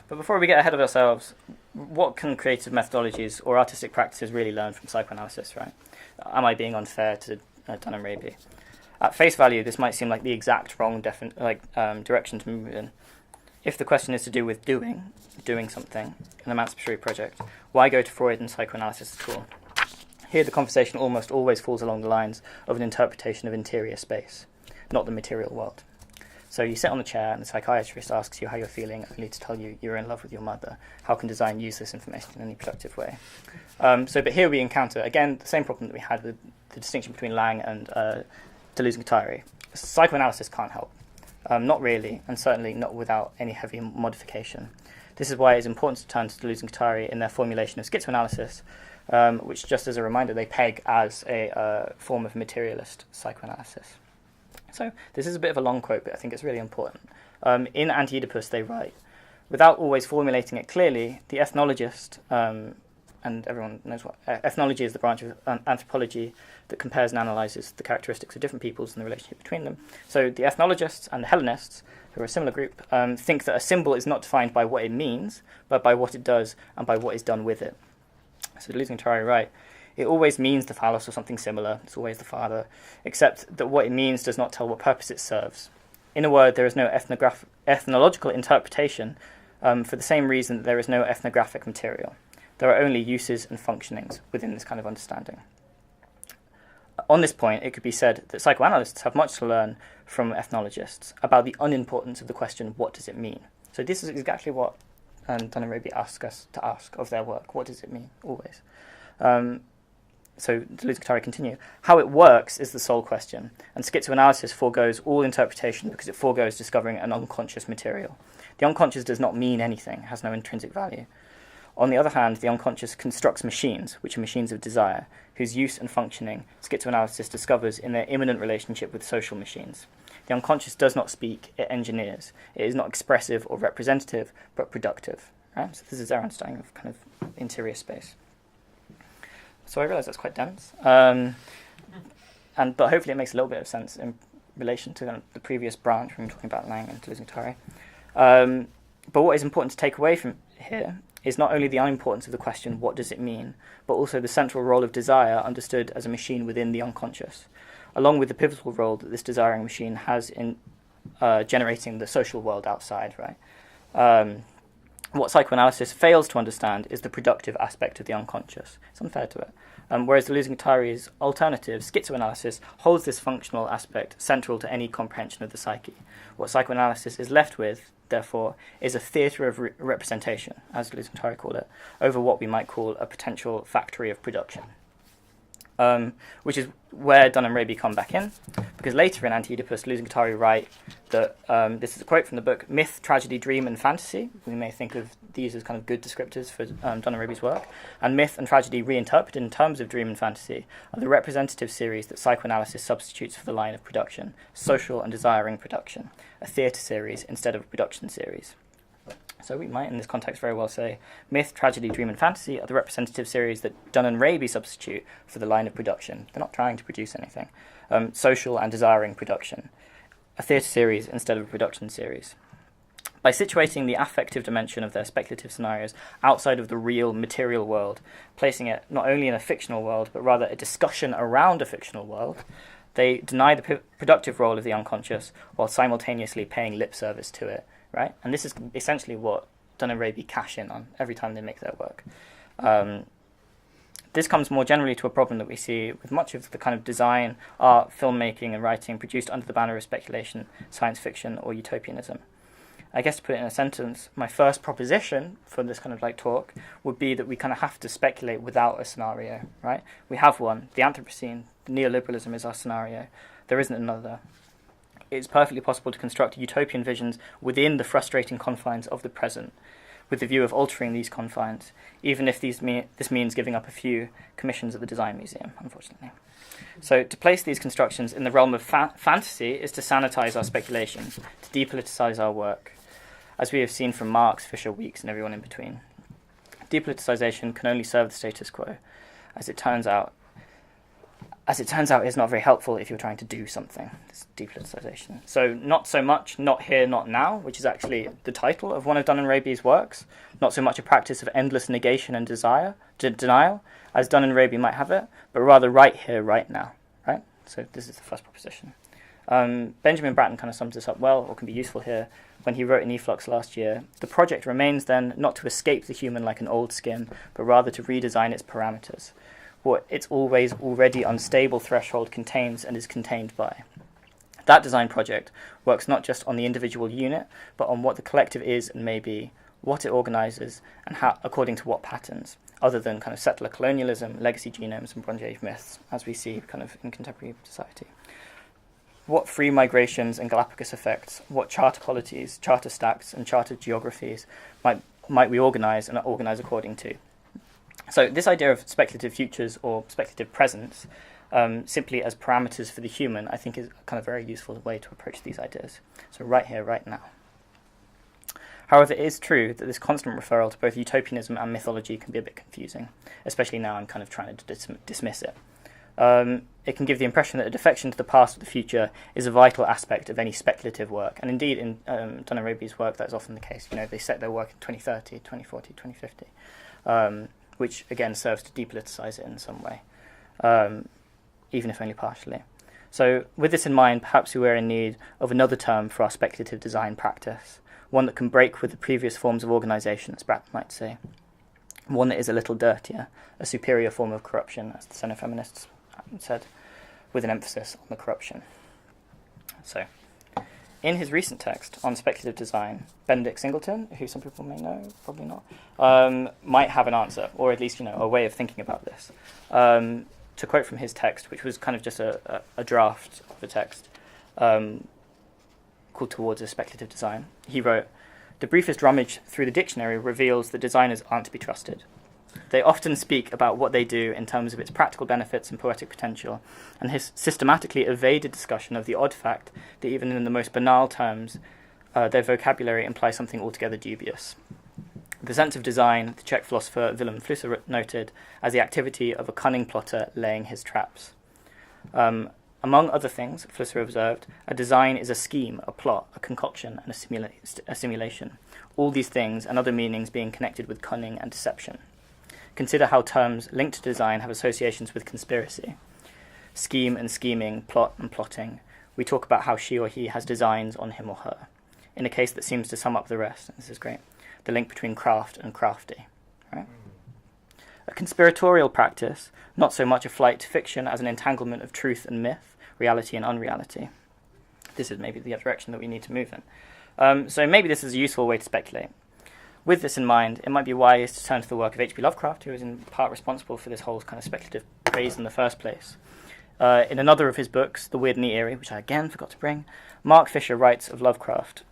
S3: but before we get ahead of ourselves, what can creative methodologies or artistic practices really learn from psychoanalysis, right? Am I being unfair to Dun and Raby? At face value, this might seem like the exact wrong direction to move in. If the question is to do with doing something, an emancipatory project, why go to Freud and psychoanalysis at all? Here the conversation almost always falls along the lines of an interpretation of interior space, not the material world. So you sit on the chair and the psychiatrist asks you how you're feeling, only to tell you you're in love with your mother. How can design use this information in any productive way? But here we encounter, again, the same problem that we had with the distinction between Lang and Deleuze-Guattari. Psychoanalysis can't help. Not really, and certainly not without any heavy modification. This is why it's important to turn to Deleuze and Guattari in their formulation of schizoanalysis, which, just as a reminder, they peg as a form of materialist psychoanalysis. So this is a bit of a long quote, but I think it's really important. In Anti-Oedipus, they write, without always formulating it clearly, the ethnologist, and everyone knows what ethnology is, the branch of anthropology that compares and analyses the characteristics of different peoples and the relationship between them. So the ethnologists and the Hellenists, who are a similar group, think that a symbol is not defined by what it means, but by what it does and by what is done with it. So Deleuze and Guattari write, it always means the phallus or something similar, it's always the father, except that what it means does not tell what purpose it serves. In a word, there is no ethnological interpretation for the same reason that there is no ethnographic material. There are only uses and functionings within this kind of understanding. On this point, it could be said that psychoanalysts have much to learn from ethnologists about the unimportance of the question, what does it mean? So this is exactly what Dun and Raby ask us to ask of their work. What does it mean, always? so Deleuze-Guattari continue, how it works is the sole question, and schizoanalysis foregoes all interpretation because it foregoes discovering an unconscious material. The unconscious does not mean anything, has no intrinsic value. On the other hand, the unconscious constructs machines, which are machines of desire, whose use and functioning schizoanalysis discovers in their immanent relationship with social machines. The unconscious does not speak, it engineers. It is not expressive or representative, but productive. Right? So this is our understanding of kind of interior space. So I realise that's quite dense, but hopefully it makes a little bit of sense in relation to the previous branch when we're talking about Lang and Deleuze-Guattari. But what is important to take away from here is not only the unimportance of the question, what does it mean, but also the central role of desire understood as a machine within the unconscious, along with the pivotal role that this desiring machine has in generating the social world outside, right? What psychoanalysis fails to understand is the productive aspect of the unconscious. It's unfair to it. Whereas Deleuze-Guattari's alternative, schizoanalysis, holds this functional aspect central to any comprehension of the psyche. What psychoanalysis is left with, therefore, is a theatre of representation, as Deleuze-Guattari called it, over what we might call a potential factory of production. Which is where Dunn and Raby come back in, because later in Anti-Oedipus, Deleuze-Guattari write that, this is a quote from the book, myth, tragedy, dream, and fantasy. We may think of these as kind of good descriptors for Dunn and Raby's work. And myth and tragedy, reinterpreted in terms of dream and fantasy, are the representative series that psychoanalysis substitutes for the line of production, social and desiring production, a theatre series instead of a production series. So we might, in this context, very well say myth, tragedy, dream, and fantasy are the representative series that Dunn and Raby substitute for the line of production. They're not trying to produce anything. Social and desiring production, a theatre series instead of a production series. By situating the affective dimension of their speculative scenarios outside of the real material world, placing it not only in a fictional world, but rather a discussion around a fictional world, they deny the productive role of the unconscious while simultaneously paying lip service to it. Right, and this is essentially what Dunn and Raby cash in on every time they make their work. This comes more generally to a problem that we see with much of the kind of design, art, filmmaking, and writing produced under the banner of speculation, science fiction, or utopianism. I guess to put it in a sentence, my first proposition for this kind of like talk would be that we kind of have to speculate without a scenario. Right, we have one. The Anthropocene, neoliberalism is our scenario. There isn't another. It's perfectly possible to construct utopian visions within the frustrating confines of the present, with the view of altering these confines, even if this means giving up a few commissions at the Design Museum, unfortunately. So to place these constructions in the realm of fantasy is to sanitize our speculation, to depoliticize our work, as we have seen from Marx, Fisher, Weeks, and everyone in between. Depoliticization can only serve the status quo. As it turns out, it's not very helpful if you're trying to do something, this depoliticization. So not so much Not Here, Not Now, which is actually the title of one of Dunn and Raby's works, not so much a practice of endless negation and denial, as Dunn and Raby might have it, but rather right here, right now, right? So this is the first proposition. Benjamin Bratton kind of sums this up well, or can be useful here, when he wrote in Efflux last year, the project remains then not to escape the human like an old skin, but rather to redesign its parameters, what its already unstable threshold contains and is contained by. That design project works not just on the individual unit, but on what the collective is and may be, what it organises, and how, according to what patterns, other than kind of settler colonialism, legacy genomes, and Bronze Age myths, as we see kind of in contemporary society. What free migrations and Galapagos effects, what charter polities, charter stacks, and charter geographies might we organise and organise according to? So this idea of speculative futures or speculative presence, simply as parameters for the human, I think is a kind of very useful way to approach these ideas. So right here, right now. However, it is true that this constant referral to both utopianism and mythology can be a bit confusing, especially now I'm kind of trying to dismiss it. It can give the impression that a defection to the past or the future is a vital aspect of any speculative work. And indeed, in Dunn and Raby's work, that's often the case. You know, they set their work in 2030, 2040, 2050. Which again serves to depoliticize it in some way, even if only partially. So with this in mind, perhaps we are in need of another term for our speculative design practice, one that can break with the previous forms of organisation, as Bratt might say, one that is a little dirtier, a superior form of corruption, as the xenofeminists said, with an emphasis on the corruption. So, in his recent text on speculative design, Benedict Singleton, who some people may know, probably not, might have an answer, or at least, a way of thinking about this. to quote from his text, which was kind of just a draft of a text called Towards a Speculative Design. He wrote, "The briefest rummage through the dictionary reveals that designers aren't to be trusted. They often speak about what they do in terms of its practical benefits and poetic potential, and has systematically evaded discussion of the odd fact that even in the most banal terms, their vocabulary implies something altogether dubious. The sense of design, the Czech philosopher Willem Flusser noted, as the activity of a cunning plotter laying his traps. Among other things, Flusser observed, a design is a scheme, a plot, a concoction, and a simulation. All these things and other meanings being connected with cunning and deception. Consider how terms linked to design have associations with conspiracy. Scheme and scheming, plot and plotting. We talk about how she or he has designs on him or her. In a case that seems to sum up the rest, and this is great, the link between craft and crafty. Right? A conspiratorial practice, not so much a flight to fiction as an entanglement of truth and myth, reality and unreality. This is maybe the direction that we need to move in. So maybe this is a useful way to speculate. With this in mind, it might be wise to turn to the work of H.P. Lovecraft, who is in part responsible for this whole kind of speculative craze in the first place. In another of his books, The Weird and the Eerie, which I again forgot to bring, Mark Fisher writes of Lovecraft.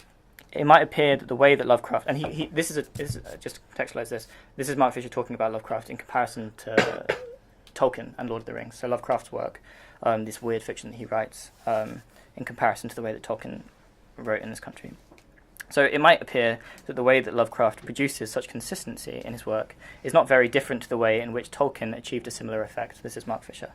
S3: It might appear that the way that Lovecraft, and just to contextualize this, this is Mark Fisher talking about Lovecraft in comparison to Tolkien and Lord of the Rings. So Lovecraft's work, this weird fiction that he writes, in comparison to the way that Tolkien wrote in this country. So it might appear that the way that Lovecraft produces such consistency in his work is not very different to the way in which Tolkien achieved a similar effect. This is Mark Fisher.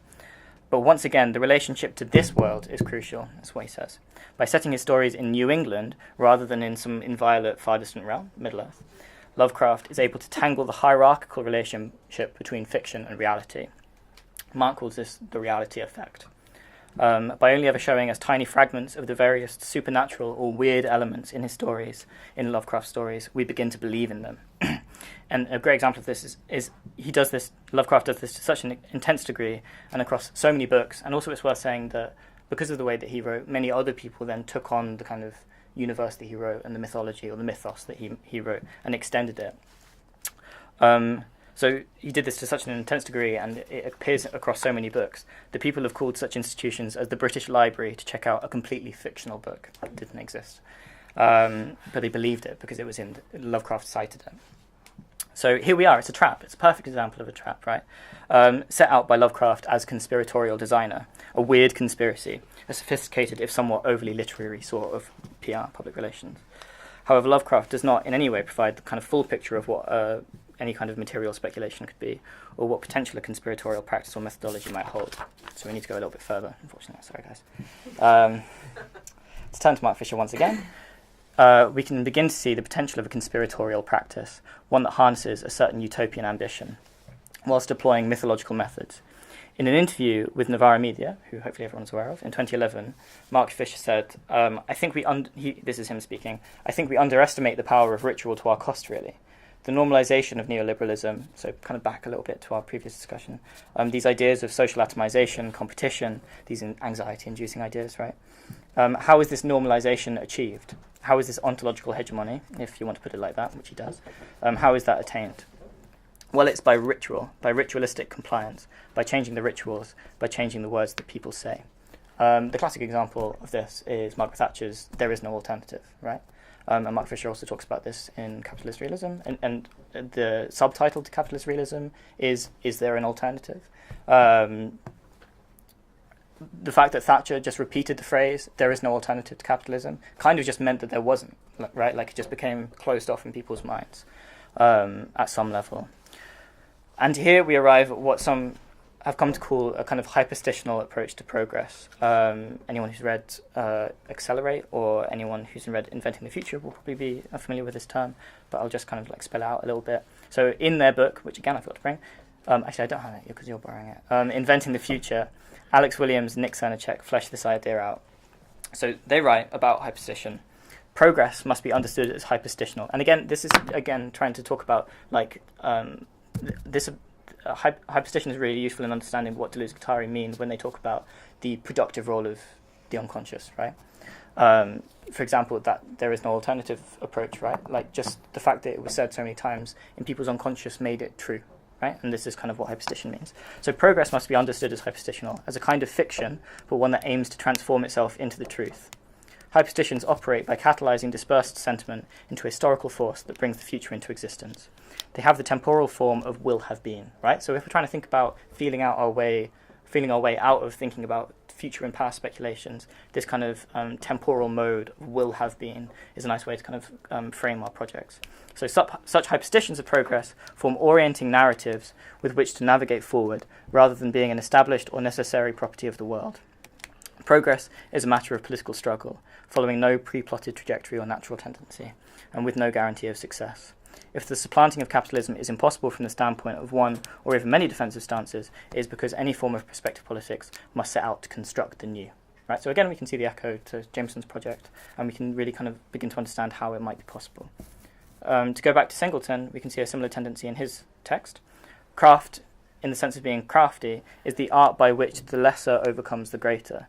S3: But once again, the relationship to this world is crucial, that's what he says. By setting his stories in New England, rather than in some inviolate far distant realm, Middle-earth, Lovecraft is able to tangle the hierarchical relationship between fiction and reality. Mark calls this the reality effect. By only ever showing us tiny fragments of the various supernatural or weird elements in his stories, in Lovecraft stories, we begin to believe in them. And a great example of this is he does this, Lovecraft does this to such an intense degree and across so many books, and also it's worth saying that because of the way that he wrote, many other people then took on the kind of universe that he wrote and the mythology or the mythos that he wrote and extended it. So he did this to such an intense degree, and it appears across so many books, that people have called such institutions as the British Library to check out a completely fictional book that didn't exist. But they believed it because it was in Lovecraft cited it. So here we are, it's a trap. It's a perfect example of a trap, right? Set out by Lovecraft as conspiratorial designer, a weird conspiracy, a sophisticated, if somewhat overly literary sort of PR, public relations. However, Lovecraft does not in any way provide the kind of full picture of what any kind of material speculation could be, or what potential a conspiratorial practice or methodology might hold. So we need to go a little bit further, unfortunately. Sorry, guys. Let's turn to Mark Fisher once again. We can begin to see the potential of a conspiratorial practice, one that harnesses a certain utopian ambition, whilst deploying mythological methods. In an interview with Novara Media, who hopefully everyone's aware of, in 2011, Mark Fisher said, this is him speaking, I think we underestimate the power of ritual to our cost, really. The normalization of neoliberalism, so kind of back a little bit to our previous discussion, these ideas of social atomization, competition, these anxiety-inducing ideas, right? How is this normalization achieved? How is this ontological hegemony, if you want to put it like that, which he does? How is that attained? Well, it's by ritual, by ritualistic compliance, by changing the rituals, by changing the words that people say. The classic example of this is Margaret Thatcher's "There is no alternative," right? And Mark Fisher also talks about this in Capitalist Realism, and the subtitle to Capitalist Realism is there an alternative? The fact that Thatcher just repeated the phrase, there is no alternative to capitalism, kind of just meant that there wasn't, right? Like it just became closed off in people's minds at some level. And here we arrive at what some have come to call a kind of hyperstitional approach to progress. Anyone who's read Accelerate, or anyone who's read Inventing the Future will probably be familiar with this term, but I'll just kind of like spell it out a little bit. So in their book, which again I forgot to bring, actually I don't have it because you're borrowing it, Inventing the Future, Alex Williams, Nick Cernacek flesh this idea out. So they write about hyperstition. Progress must be understood as hyperstitional. And again, this is trying to talk about like this. Hyperstition is really useful in understanding what Deleuze-Guattari mean when they talk about the productive role of the unconscious, right? For example, that there is no alternative approach, right? Like just the fact that it was said so many times in people's unconscious made it true, right? And this is kind of what hypostition means. So progress must be understood as hypostitional, as a kind of fiction, but one that aims to transform itself into the truth. Hypostitions operate by catalyzing dispersed sentiment into a historical force that brings the future into existence. They have the temporal form of will have been, right? So if we're trying to think about feeling our way out of thinking about future and past speculations, this kind of temporal mode of will have been is a nice way to kind of frame our projects. So such hypostitions of progress form orienting narratives with which to navigate forward, rather than being an established or necessary property of the world. Progress is a matter of political struggle, following no pre-plotted trajectory or natural tendency, and with no guarantee of success. If the supplanting of capitalism is impossible from the standpoint of one or even many defensive stances, it is because any form of prospective politics must set out to construct the new. Right? So again, we can see the echo to Jameson's project, and we can really kind of begin to understand how it might be possible. To go back to Singleton, we can see a similar tendency in his text. Craft, in the sense of being crafty, is the art by which the lesser overcomes the greater.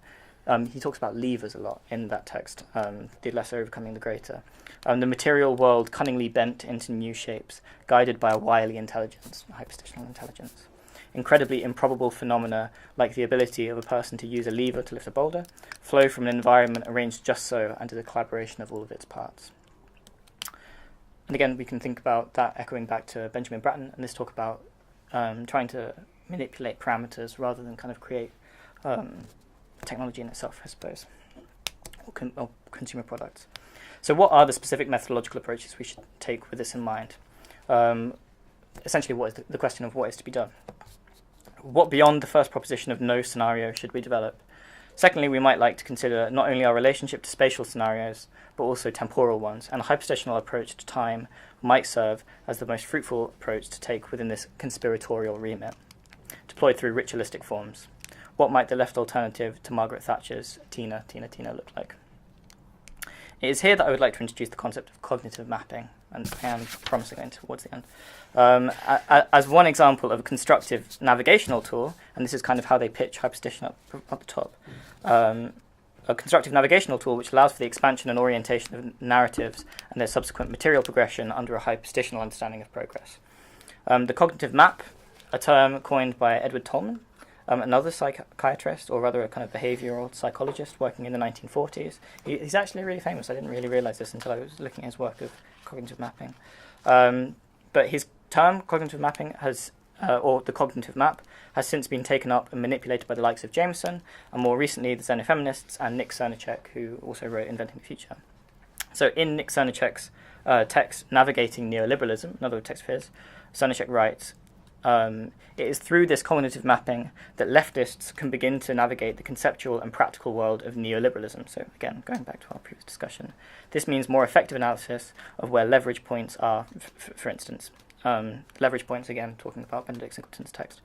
S3: He talks about levers a lot in that text, the lesser overcoming the greater. The material world cunningly bent into new shapes, guided by a wily intelligence, hypostitional intelligence. Incredibly improbable phenomena, like the ability of a person to use a lever to lift a boulder, flow from an environment arranged just so and to the collaboration of all of its parts. And again, we can think about that echoing back to Benjamin Bratton and this talk about trying to manipulate parameters rather than kind of create technology in itself, I suppose, or consumer products. So what are the specific methodological approaches we should take with this in mind? Essentially, what is the question of what is to be done? What beyond the first proposition of no scenario should we develop? Secondly, we might like to consider not only our relationship to spatial scenarios, but also temporal ones, and a hypostational approach to time might serve as the most fruitful approach to take within this conspiratorial remit, deployed through ritualistic forms. What might the left alternative to Margaret Thatcher's Tina look like? It is here that I would like to introduce the concept of cognitive mapping, and I am promising going towards the end. As one example of a constructive navigational tool, and this is kind of how they pitch hypostition up the top, a constructive navigational tool which allows for the expansion and orientation of narratives and their subsequent material progression under a hypostitional understanding of progress. The cognitive map, a term coined by Edward Tolman, another psychiatrist, or rather a kind of behavioural psychologist working in the 1940s. He's actually really famous. I didn't really realise this until I was looking at his work of cognitive mapping. But his term, cognitive mapping, or the cognitive map, has since been taken up and manipulated by the likes of Jameson, and more recently the xenofeminists and Nick Cernacek, who also wrote Inventing the Future. So in Nick Cernacek's text, Navigating Neoliberalism, another text of his, Cernacek writes, it is through this cognitive mapping that leftists can begin to navigate the conceptual and practical world of neoliberalism. So again, going back to our previous discussion, this means more effective analysis of where leverage points are, for instance. Leverage points, again, talking about Benedict Singleton's text.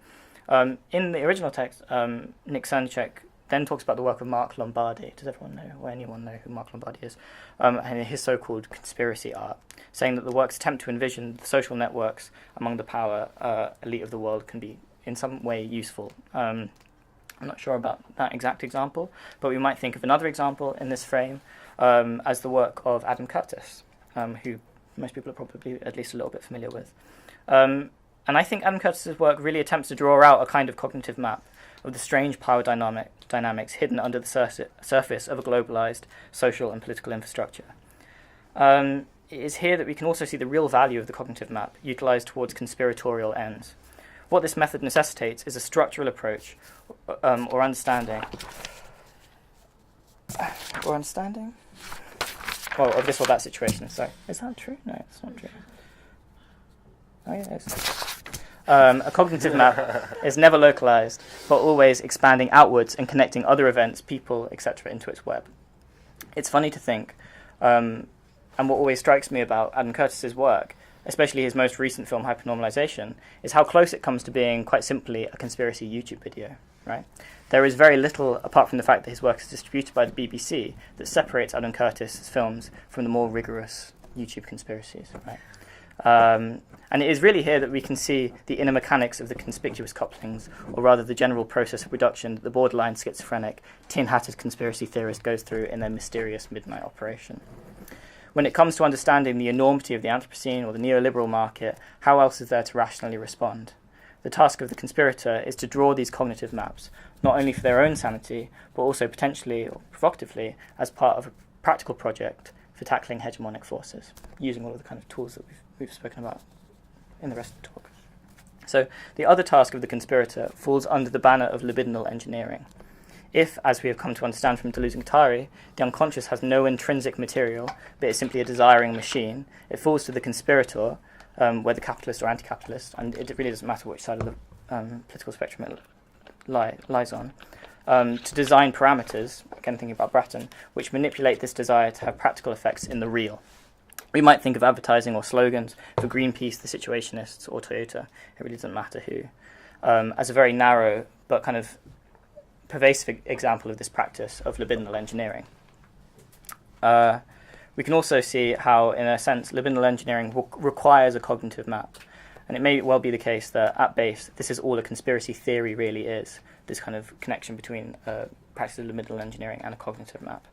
S3: In the original text, Nick Cernacek then talks about the work of Mark Lombardi. Does everyone know, or anyone know who Mark Lombardi is? And his so-called conspiracy art, saying that the work's attempt to envision the social networks among the power elite of the world can be in some way useful. I'm not sure about that exact example, but we might think of another example in this frame as the work of Adam Curtis, who most people are probably at least a little bit familiar with. And I think Adam Curtis's work really attempts to draw out a kind of cognitive map of the strange power dynamics hidden under the surface of a globalized social and political infrastructure. It is here that we can also see the real value of the cognitive map, utilized towards conspiratorial ends. What this method necessitates is a structural approach or understanding. Well, of this or that situation. So, is that true? No, it's not true. Oh, yeah, it is. A cognitive map is never localized, but always expanding outwards and connecting other events, people, etc. into its web. It's funny to think, and what always strikes me about Adam Curtis's work, especially his most recent film, Hypernormalization, is how close it comes to being quite simply a conspiracy YouTube video, right? There is very little, apart from the fact that his work is distributed by the BBC, that separates Adam Curtis's films from the more rigorous YouTube conspiracies, right? And it is really here that we can see the inner mechanics of the conspicuous couplings, or rather the general process of reduction that the borderline schizophrenic, tin-hatted conspiracy theorist goes through in their mysterious midnight operation. When it comes to understanding the enormity of the Anthropocene or the neoliberal market, how else is there to rationally respond? The task of the conspirator is to draw these cognitive maps, not only for their own sanity, but also potentially or provocatively as part of a practical project for tackling hegemonic forces, using all of the kind of tools that we've spoken about in the rest of the talk. So the other task of the conspirator falls under the banner of libidinal engineering. If, as we have come to understand from Deleuze and Guattari, the unconscious has no intrinsic material, but is simply a desiring machine, it falls to the conspirator, whether capitalist or anti-capitalist, and it really doesn't matter which side of the political spectrum it lies on, to design parameters, again thinking about Bratton, which manipulate this desire to have practical effects in the real. We might think of advertising or slogans for Greenpeace, the Situationists, or Toyota, it really doesn't matter who, as a very narrow but kind of pervasive example of this practice of libidinal engineering. We can also see how, in a sense, libidinal engineering requires a cognitive map. And it may well be the case that, at base, this is all a conspiracy theory really is, this kind of connection between practice of libidinal engineering and a cognitive map.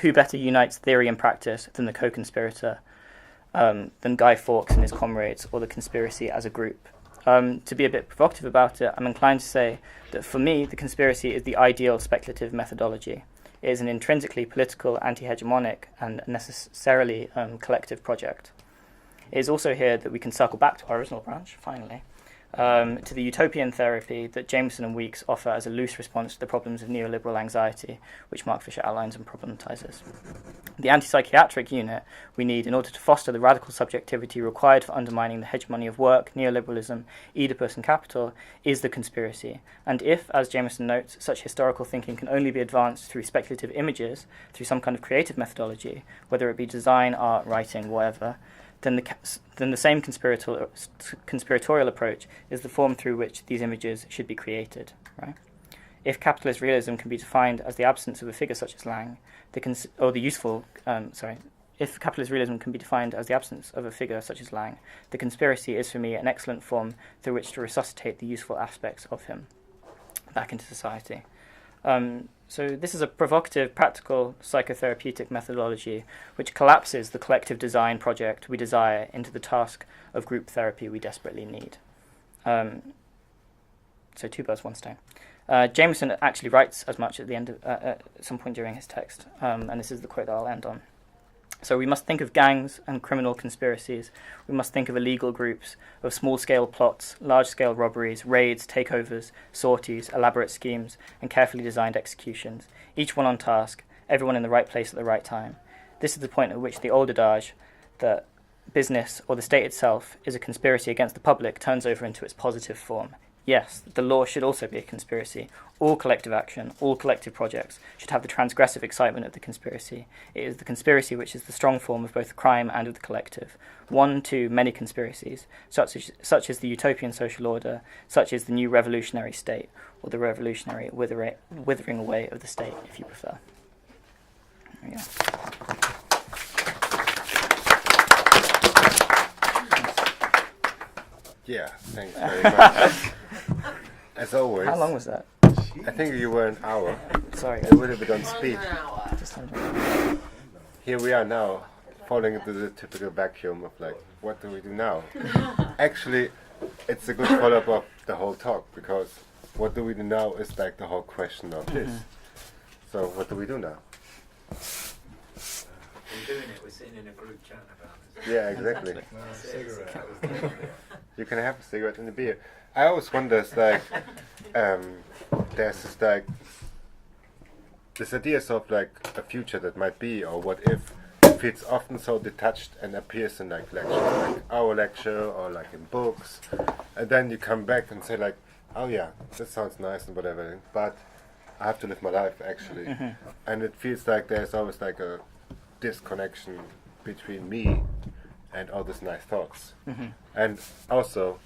S3: Who better unites theory and practice than the co-conspirator, than Guy Fawkes and his comrades, or the conspiracy as a group? To be a bit provocative about it, I'm inclined to say that for me, the conspiracy is the ideal speculative methodology. It is an intrinsically political, anti-hegemonic, and necessarily collective project. It is also here that we can circle back to our original branch, finally, to the utopian therapy that Jameson and Weeks offer as a loose response to the problems of neoliberal anxiety, which Mark Fisher outlines and problematizes. The anti-psychiatric unit we need in order to foster the radical subjectivity required for undermining the hegemony of work, neoliberalism, Oedipus and capital is the conspiracy. And if, as Jameson notes, such historical thinking can only be advanced through speculative images, through some kind of creative methodology, whether it be design, art, writing, whatever, then the same conspiratorial approach is the form through which these images should be created. Right? If capitalist realism can be defined as the absence of a figure such as Lang, if capitalist realism can be defined as the absence of a figure such as Lang, the conspiracy is for me an excellent form through which to resuscitate the useful aspects of him back into society. So this is a provocative, practical, psychotherapeutic methodology which collapses the collective design project we desire into the task of group therapy we desperately need. So two birds, one stone. Jameson actually writes as much at the end of, at some point during his text, and this is the quote that I'll end on. So we must think of gangs and criminal conspiracies. We must think of illegal groups, of small-scale plots, large-scale robberies, raids, takeovers, sorties, elaborate schemes, and carefully designed executions, each one on task, everyone in the right place at the right time. This is the point at which the old adage that business, or the state itself, is a conspiracy against the public turns over into its positive form. Yes, the law should also be a conspiracy. All collective action, all collective projects should have the transgressive excitement of the conspiracy. It is the conspiracy which is the strong form of both the crime and of the collective. One, two, many conspiracies, such as the utopian social order, such as the new revolutionary state, or the revolutionary withering away of the state, if you prefer. There we go.
S1: Yeah, thanks very much. As always.
S3: How long was that?
S1: I think you were an hour.
S3: Sorry.
S1: A little bit on speed.
S3: Just under an hour.
S1: Here we are now, falling into the typical vacuum of like, what do we do now? Actually, it's a good follow-up of the whole talk, because what do we do now is like the whole question of this. So what do we do now?
S4: We're doing it, we're sitting in a group chat about it.
S1: Yeah, exactly.
S4: Cigarette.
S1: You can have a cigarette and a beer. I always wonder, it's like, there's this like, this ideas of like a future that might be, or what if, it feels often so detached and appears in like lectures, like our lecture, or like in books, and then you come back and say like, oh yeah, that sounds nice and whatever, but I have to live my life actually. And it feels like there's always like a disconnection between me and all these nice thoughts. And also,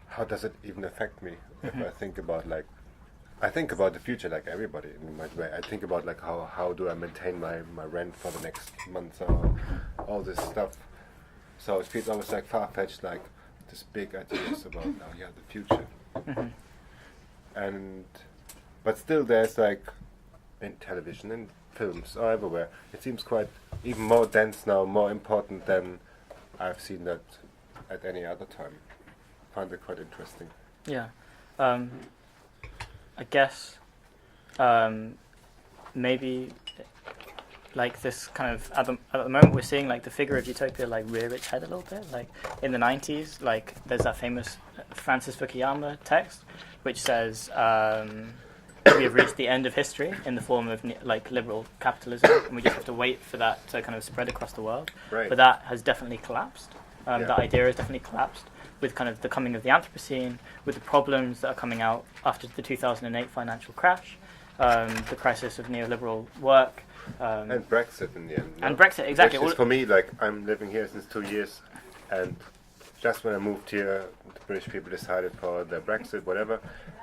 S1: how does it even affect me if I think about like, I think about the future like everybody in my way. I think about like how do I maintain my rent for the next month, or all this stuff. So it feels always like far-fetched, like this big ideas about the future. But still there's like, in television and films or everywhere, it seems quite even more dense now, more important than I've seen that at any other time. Find it quite interesting.
S3: Yeah. I guess maybe like this kind of at the moment we're seeing like the figure of utopia like rear its head a little bit. Like in the 90s, like there's that famous Francis Fukuyama text which says we have reached the end of history in the form of like liberal capitalism, and we just have to wait for that to kind of spread across the world.
S1: Right.
S3: But that has definitely collapsed.
S1: Yeah.
S3: That idea has definitely collapsed with kind of the coming of the Anthropocene, with the problems that are coming out after the 2008 financial crash, the crisis of neoliberal work.
S1: And Brexit in the end.
S3: And Brexit, exactly.
S1: Which is for me, like, I'm living here since 2 years, and just when I moved here, the British people decided for the Brexit, whatever.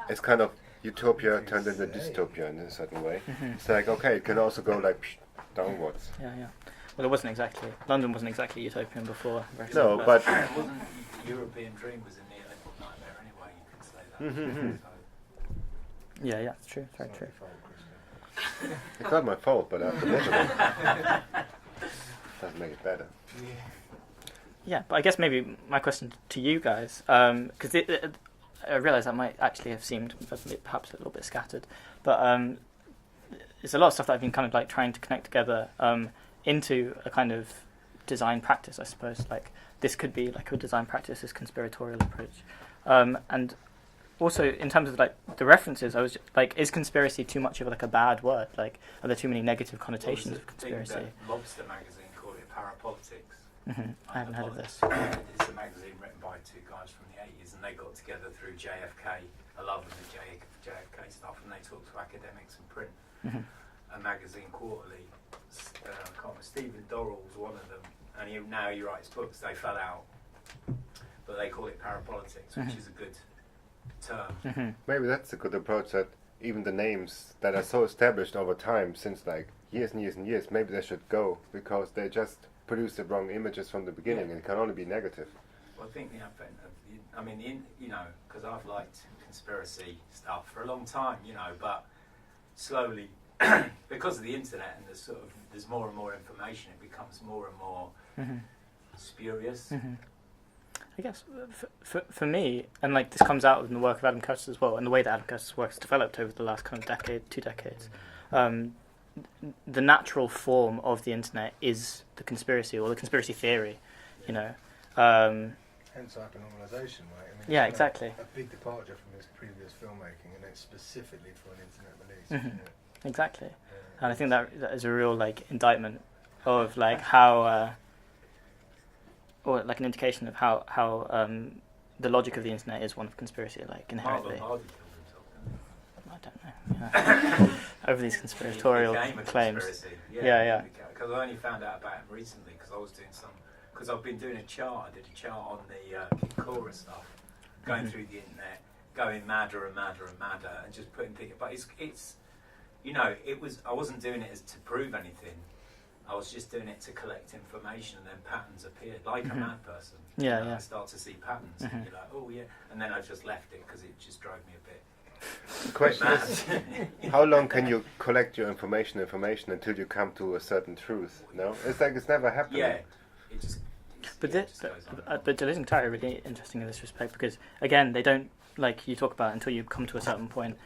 S1: It's kind of utopia turned into dystopia in a certain way.
S3: Mhm.
S1: It's like, okay, it can also go like downwards.
S3: Yeah, yeah. Well, it wasn't exactly. London wasn't exactly utopian before Brexit.
S1: No, but
S4: It wasn't the European dream was a neoliberal nightmare anyway, you could say that.
S1: Mhm.
S4: So,
S3: Yeah, yeah, it's true, very true.
S1: it's not my fault, but I have to live with it. Doesn't make it better.
S3: Yeah, but I guess maybe my question to you guys, because I realise that might actually have seemed perhaps a little bit scattered, but there's a lot of stuff that I've been kind of like trying to connect together into a kind of design practice, I suppose. Like this could be like a design practice, this conspiratorial approach, and also in terms of like the references, I was like, is conspiracy too much of like a bad word? Like, are there too many negative connotations of conspiracy?
S4: Lobster magazine called it Parapolitics.
S3: I haven't heard of this.
S4: It's a magazine written by two guys from the 80s, and they got together through JFK, a love of the JFK stuff, and they talked to academics and print a magazine quarterly. I can't remember, Stephen Dorrell's one of them, and now he writes books. They fell out, but they call it Parapolitics, which is a good term.
S1: Maybe that's a good approach, that even the names that are so established over time, since like years and years and years, maybe they should go, because they just produce the wrong images from the beginning, and it can only be negative.
S4: Well, I think the advent of because I've liked conspiracy stuff for a long time, but slowly, because of the internet and there's more and more information, it becomes more and more spurious.
S3: I guess for me, and like this comes out in the work of Adam Curtis as well, and the way that Adam Curtis' work has developed over the last kind of 2 decades. The natural form of the internet is the conspiracy or the conspiracy theory,
S5: Hence hypernormalization, right? I mean,
S3: yeah,
S5: it's
S3: exactly.
S5: a big departure from his previous filmmaking, and it's specifically for an internet release. Isn't it?
S3: Exactly.
S5: Yeah.
S3: And I think that is a real like indictment of like how, or like an indication of how the logic of the internet is one of conspiracy, like inherently.
S4: Hardy killed himself,
S3: I don't know. Yeah. Over these conspiratorial claims. Yeah.
S4: Because I only found out about him recently because I was doing because I've been doing a chart. I did a chart on the King Cora stuff, going through the internet, going madder and madder and madder, and just putting things. But it's I wasn't doing it to prove anything. I was just doing it to collect information, and then patterns appeared, like a mad person.
S3: Yeah.
S4: I start to see patterns, and you're like, oh yeah, and then I just left it because it just drove me a bit.
S1: The question is, how long can you collect your information until you come to a certain truth? No, it's like it's never happening.
S4: Yeah, it just.
S3: But Deleuze and Guattari are really interesting in this respect because again they don't, like you talk about, until you come to a certain point.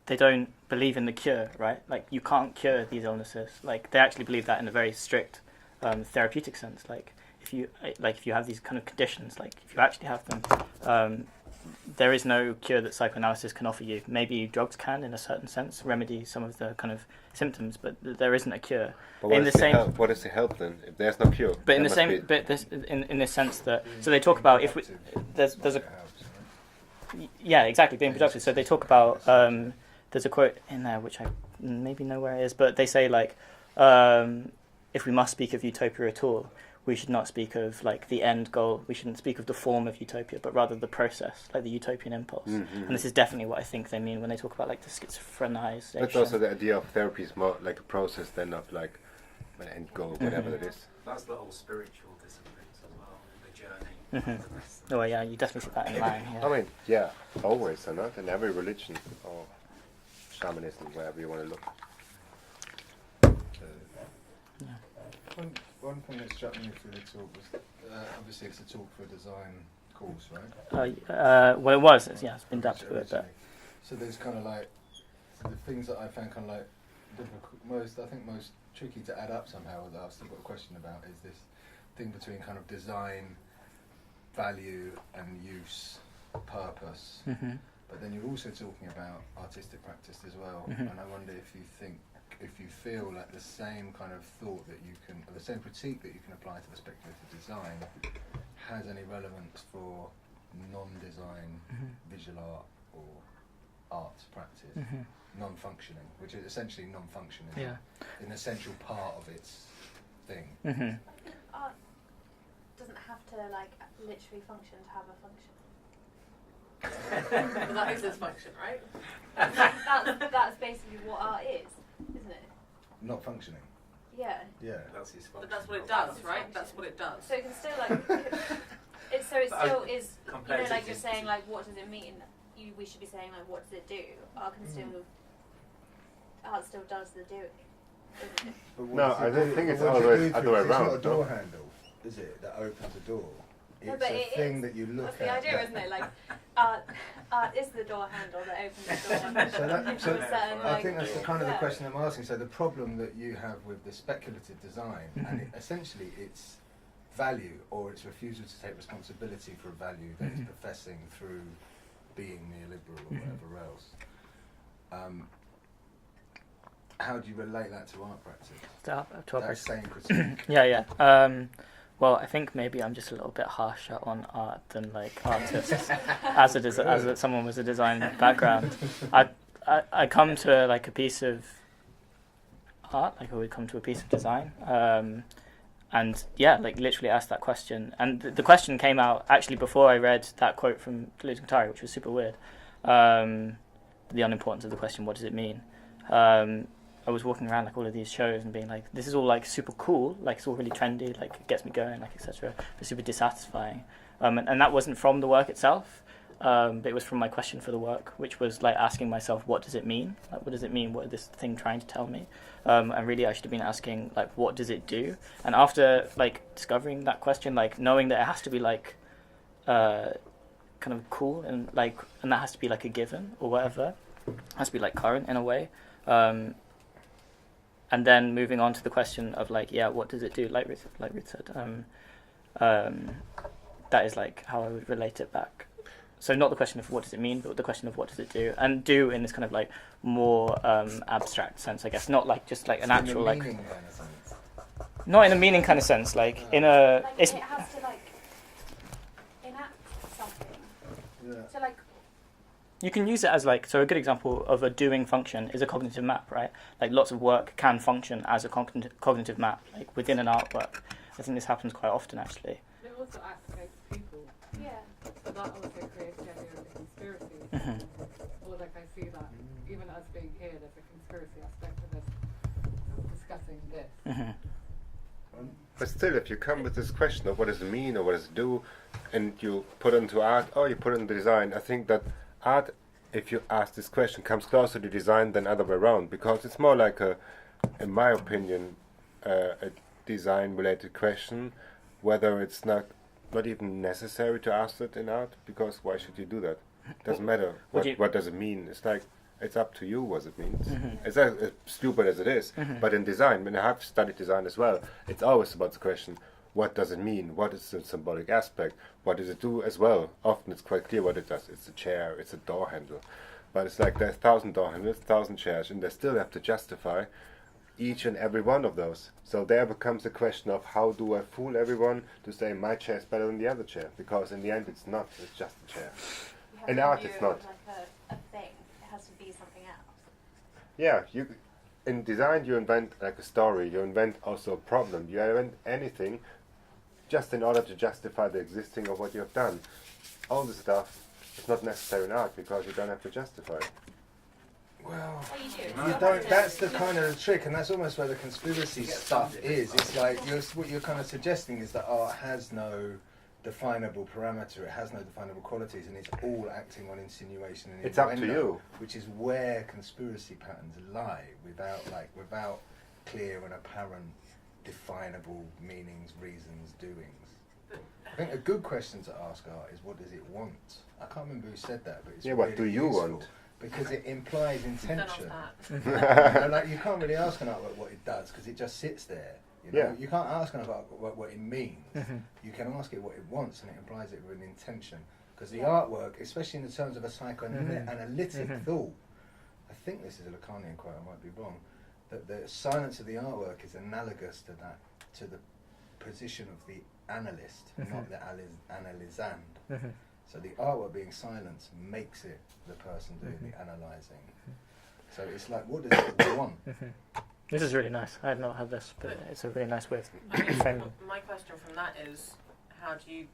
S3: They don't believe in the cure, right? Like you can't cure these illnesses. Like they actually believe that in a very strict therapeutic sense. Like if you have these kind of conditions, like if you actually have them, there is no cure that psychoanalysis can offer you. Maybe drugs can, in a certain sense, remedy some of the kind of symptoms, but there isn't a cure.
S1: But what is the help then? If there's no cure,
S3: but in the same, but this in this sense that so they talk about if there's a yeah, exactly, being productive. So they talk about there's a quote in there which I maybe know where it is, but they say like if we must speak of utopia at all, we should not speak of like the end goal. We shouldn't speak of the form of utopia, but rather the process, like the utopian impulse. And this is definitely what I think they mean when they talk about like the schizophrenization.
S1: That's also the idea of therapy is more like a process than of like an end goal, whatever it is.
S4: That's the whole spiritual disciplines as well, the journey.
S3: Oh yeah, you definitely see that in line. Yeah.
S1: I mean, yeah, always, or not in every religion or shamanism, wherever you want to look.
S5: one thing that struck me through the talk was obviously it's a talk for a design course, right?
S3: Well, it was. It's been adapted to it, but
S5: so there's kind of like the things that I found kind of like difficult, most tricky to add up somehow. That I've still got a question about is this thing between kind of design, value, and use, purpose.
S3: Mm-hmm.
S5: But then you're also talking about artistic practice as well,
S3: Mm-hmm.
S5: and I wonder if you feel like the same kind of thought that you can, or the same critique that you can apply to the speculative design, has any relevance for non-design visual art or arts practice, non-functioning, which is essentially non-functioning, an essential part of its thing.
S3: Mm-hmm.
S6: Art doesn't have to like literally function to have a function.
S2: But that is its function, right?
S6: That's basically what art is, isn't it?
S5: Not functioning.
S6: Yeah.
S5: Yeah.
S4: That's his function.
S2: But that's what it does, right? That's what it does.
S6: So it can still like it still is, you know,
S4: Compared
S6: like
S4: to
S6: you're
S4: just-
S6: saying like what does it mean? We should be saying like what does it do? Art still does the doing, isn't it?
S5: But what
S1: No,
S5: does it
S1: I don't
S5: do?
S1: think it's
S5: But what does it
S1: always
S5: do
S1: other
S5: for
S1: way
S5: you? It's
S1: around,
S5: not a door
S1: no?
S5: handle, is it, that opens a door?
S6: No,
S5: It's
S6: but
S5: a
S6: it
S5: thing
S6: is.
S5: that you look
S6: That's
S5: at.
S6: the idea, isn't it? Like art is the door handle that opens the door.
S5: So
S6: To a certain,
S5: I
S6: like,
S5: think that's the kind of the
S6: yeah.
S5: question I'm asking. So the problem that you have with the speculative design, and essentially it's value or its refusal to take responsibility for a value that it's professing through being neoliberal or whatever else. How do you relate that to art practice?
S3: To art
S5: That
S3: practice.
S5: same critique.
S3: Yeah. Well, I think maybe I'm just a little bit harsher on art than like artists. as someone with a design background, I come to like a piece of art, like I would come to a piece of design, and yeah, like literally ask that question. And the question came out actually before I read that quote from Deleuze, which was super weird. The unimportance of the question, what does it mean? I was walking around like all of these shows and being like, this is all like super cool, like it's all really trendy, like it gets me going, like etc. But super dissatisfying, and that wasn't from the work itself, but it was from my question for the work, which was like asking myself, what does it mean? Like, what does it mean? What is this thing trying to tell me? And really, I should have been asking like, what does it do? And after like discovering that question, like knowing that it has to be like, kind of cool and that has to be like a given or whatever, it has to be like current in a way. And then moving on to the question of like, yeah, what does it do? Like Ruth said, that is like how I would relate it back. So not the question of what does it mean, but the question of what does it do, and do in this kind of like more abstract sense, I guess. Not like just like an actual like,
S5: Meaning kind of sense.
S3: not in a meaning kind of sense, like in a.
S6: Like
S3: It's
S6: it has to like enact something.
S5: Yeah.
S6: So like
S3: you can use it as like, so a good example of a doing function is a cognitive map, right? Like lots of work can function as a cognitive map, like within an artwork. I think this happens quite often actually.
S7: It also activates people,
S6: yeah.
S7: but that also creates genuine conspiracy. Or like I see that even us being here, there's a conspiracy aspect of us discussing this.
S1: But still, if you come with this question of what does it mean or what does it do, and you put it into art or you put it into design, I think that art, if you ask this question, comes closer to design than other way around, because it's more like in my opinion, a design-related question, whether it's not even necessary to ask it in art, because why should you do that? Doesn't matter. What does it mean? It's like, it's up to you what it means. It's as stupid as it is, but in design, when I have studied design as well, it's always about the question, what does it mean? What is the symbolic aspect? What does it do as well? Often it's quite clear what it does. It's a chair, it's a door handle. But it's like there's 1,000 door handles, 1,000 chairs, and they still have to justify each and every one of those. So there becomes the question of how do I fool everyone to say my chair is better than the other chair? Because in the end it's not, it's just a chair.
S6: You have
S1: In
S6: to
S1: art,
S6: view
S1: it's
S6: it
S1: not.
S6: as like a thing. It has to be something else.
S1: Yeah, in design you invent like a story, you invent also a problem, you invent anything just in order to justify the existing of what you have done. All this stuff is not necessary in art because you don't have to justify it.
S5: Well,
S6: Oh, you do.
S5: you
S6: Still
S5: don't.
S6: has to-
S5: That's the kind of trick, and that's almost where the conspiracy stuff is. It's like what you're kind of suggesting is that art has no definable parameter, it has no definable qualities, and it's all acting on insinuation and
S1: It's up to
S5: innuendo,
S1: you.
S5: which is where conspiracy patterns lie, without clear and apparent definable meanings, reasons, doings. I think a good question to ask art is, what does it want? I can't remember who said that, but it's
S1: Yeah,
S5: really
S1: what do you
S5: useful
S1: want?
S5: because it implies intention.
S2: That.
S5: You can't really ask an artwork what it does because it just sits there. You know?
S1: Yeah.
S5: You can't ask an artwork what it means. You can ask it what it wants, and it implies it with an intention. Because the artwork, especially in the terms of a psychoanalytic thought, I think this is a Lacanian quote, I might be wrong, that the silence of the artwork is analogous to the position of the analyst, not the analysand. So the artwork being silent makes it the person doing the analysing. So it's like, what does it want?
S3: This is really nice. I had not had this, but it's a really nice way of framing.
S2: My question from that is, how do you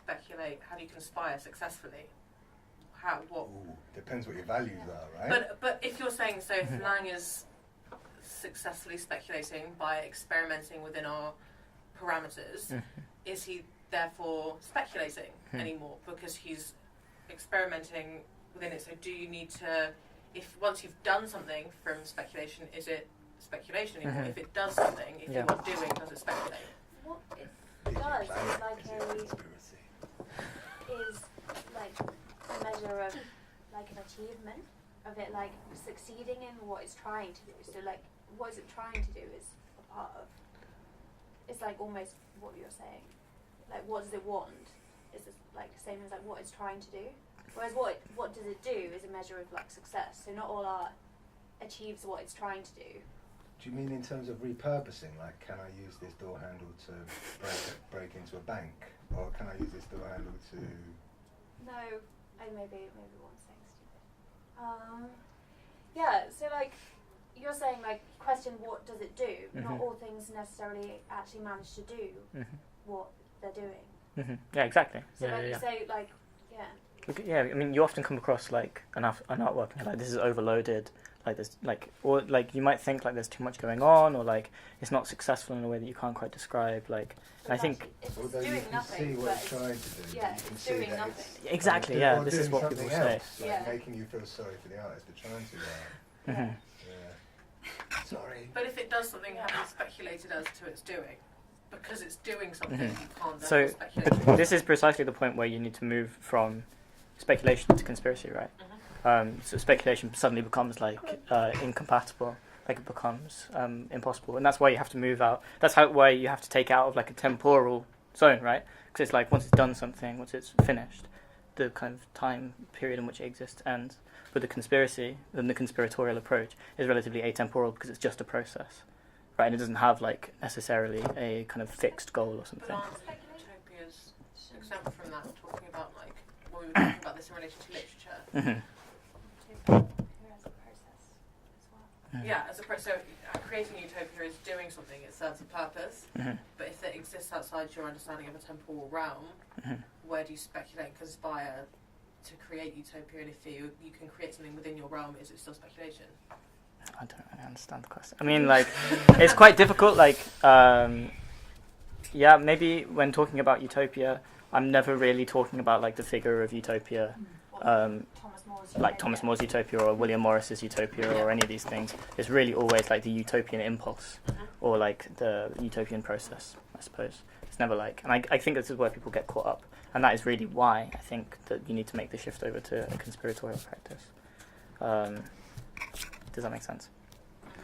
S2: speculate? How do you conspire successfully? What?
S5: Ooh, depends what your values are, right?
S2: But if you're saying, so if Lang is successfully speculating by experimenting within our parameters, is he therefore speculating anymore because he's experimenting within it? So do you need to, if once you've done something from speculation, is it speculation anymore? If it does something, if you are doing, does it speculate?
S6: What it does is like a measure of like an achievement of it, like succeeding in what it's trying to do. So like what is it trying to do is a part of, it's like almost what you're saying, like what does it want is like the same as like what it's trying to do, whereas what does it do is a measure of like success. So not all art achieves what it's trying to do.
S5: Do you mean in terms of repurposing, like can I use this door handle to break into a bank, or can I use this door handle to?
S6: No, maybe one saying stupid. Yeah, so like you're saying, like question what does it do? Not all things necessarily actually manage to do what they're doing.
S3: Yeah, exactly.
S6: So
S3: Yeah.
S6: So like
S3: Yeah, I mean, you often come across like an artwork and you're like, this is overloaded. Like there's like, or like you might think like there's too much going on, or like it's not successful in a way that you can't quite describe. Like, and I think
S6: it's
S5: although
S6: doing
S5: you can
S6: nothing,
S5: see what it's trying to do,
S6: yeah,
S5: you can
S6: it's
S5: see
S6: doing
S5: that
S6: nothing.
S5: it's
S3: exactly,
S5: or
S3: yeah.
S5: or
S3: This is
S5: doing
S3: what people
S5: something
S3: say.
S5: else, like making you feel sorry for the artist. They're trying to. Yeah. Sorry.
S2: But if it does something, have you speculated as to its doing? Because it's doing something, you can't
S3: So,
S2: then speculate.
S3: but this is precisely the point where you need to move from speculation to conspiracy, right? So speculation suddenly becomes like incompatible, like it becomes impossible, and that's why you have to move out. That's why you have to take out of like a temporal zone, right? Because it's like once it's done something, once it's finished, the kind of time period in which it exists ends. But the conspiracy, then the conspiratorial approach is relatively atemporal because it's just a process, right? And it doesn't have like necessarily a kind of fixed goal or something.
S2: But aren't utopias exempt from that? Talking about like when we were talking about this in relation to literature.
S6: As a process as well.
S2: Yeah, as a so creating utopia is doing something. It serves a purpose. But if it exists outside your understanding of a temporal realm, where do you speculate and conspire to create utopia? And if you can create something within your realm, is it still speculation?
S3: I don't really understand the question. I mean, like, it's quite difficult. Like, yeah, maybe when talking about utopia, I'm never really talking about like the figure of utopia, like Thomas More's utopia or William Morris's utopia or any of these things. It's really always like the utopian impulse or like the utopian process, I suppose. It's never like, and I think this is where people get caught up, and that is really why I think that you need to make the shift over to a conspiratorial practice. Does that make sense?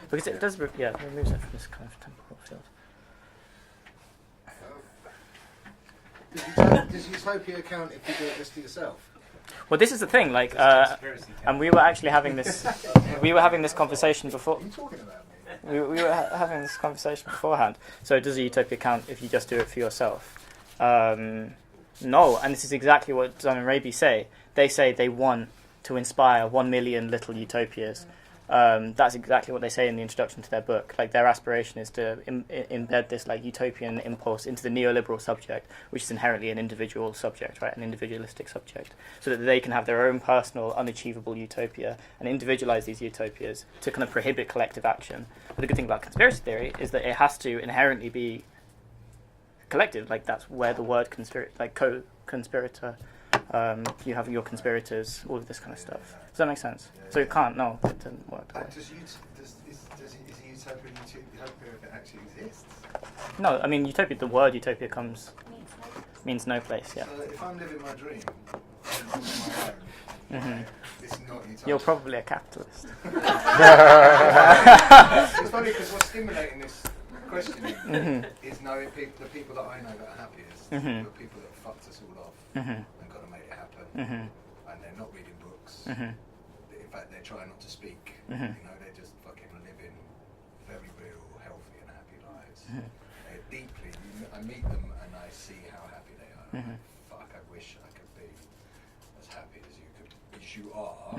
S3: Because it does, it removes it from this kind of temporal field.
S5: Does utopia count if you do it just to yourself?
S3: Well, this is the thing, like, and we were actually having this, conversation before.
S5: What are you talking about, mate?
S3: We were having this conversation beforehand. So does a utopia count if you just do it for yourself? No, and this is exactly what Zon and Raby say. They say they want to inspire 1 million little utopias. That's exactly what they say in the introduction to their book. Like their aspiration is to embed this like utopian impulse into the neoliberal subject, which is inherently an individual subject, right? An individualistic subject, so that they can have their own personal, unachievable utopia and individualize these utopias to kind of prohibit collective action. But the good thing about conspiracy theory is that it has to inherently be collective. Like that's where the word co-conspirator. You have your conspirators, all of this kind of stuff. Does that make sense? So it can't. No, it doesn't work.
S5: Is a utopia if it actually exists?
S3: No, I mean utopia. The word utopia means no place. Yeah.
S5: So if I'm living my dream on my own,
S3: Mm-hmm.
S5: it's not utopia.
S3: You're probably a capitalist.
S5: It's funny because what's stimulating this questioning is knowing the people that I know that are happiest, the people that fucked us all off and got to make it happen, and they're not reading books. In fact, they're trying not to speak. You know, they're just fucking living very real, healthy, and happy lives. They're deeply. I meet them and I see how happy they are. I'm like, fuck, I wish I could be as happy as you are.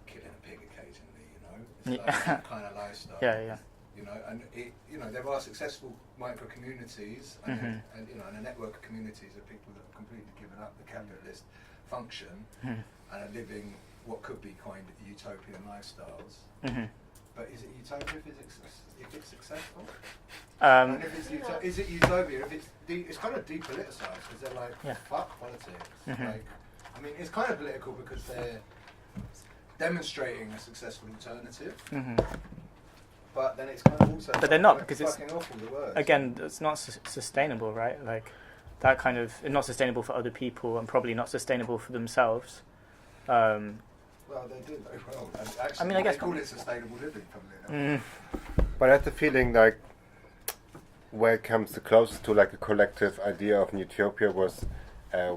S5: Killing a pig occasionally, you know. It's like that kind of lifestyle.
S3: Yeah.
S5: You know, and there are successful micro communities and a network of communities of people that have completely given up the capitalist function and are living what could be kind of utopian lifestyles. But is it utopia if it's successful? And if it's is it utopia if it's kind of depoliticized because they're like fuck politics. Like, I mean, it's kind of political because they're demonstrating a successful alternative. But then it's kind of also.
S3: But they're not, because it's
S5: awful, the words.
S3: Again, it's not sustainable, right? Like that kind of not sustainable for other people and probably not sustainable for themselves.
S5: Well, they do very well. And actually,
S3: I mean, I guess
S5: they call it sustainable living. Funnily enough.
S1: But I have the feeling like where it comes the closest to like a collective idea of an utopia was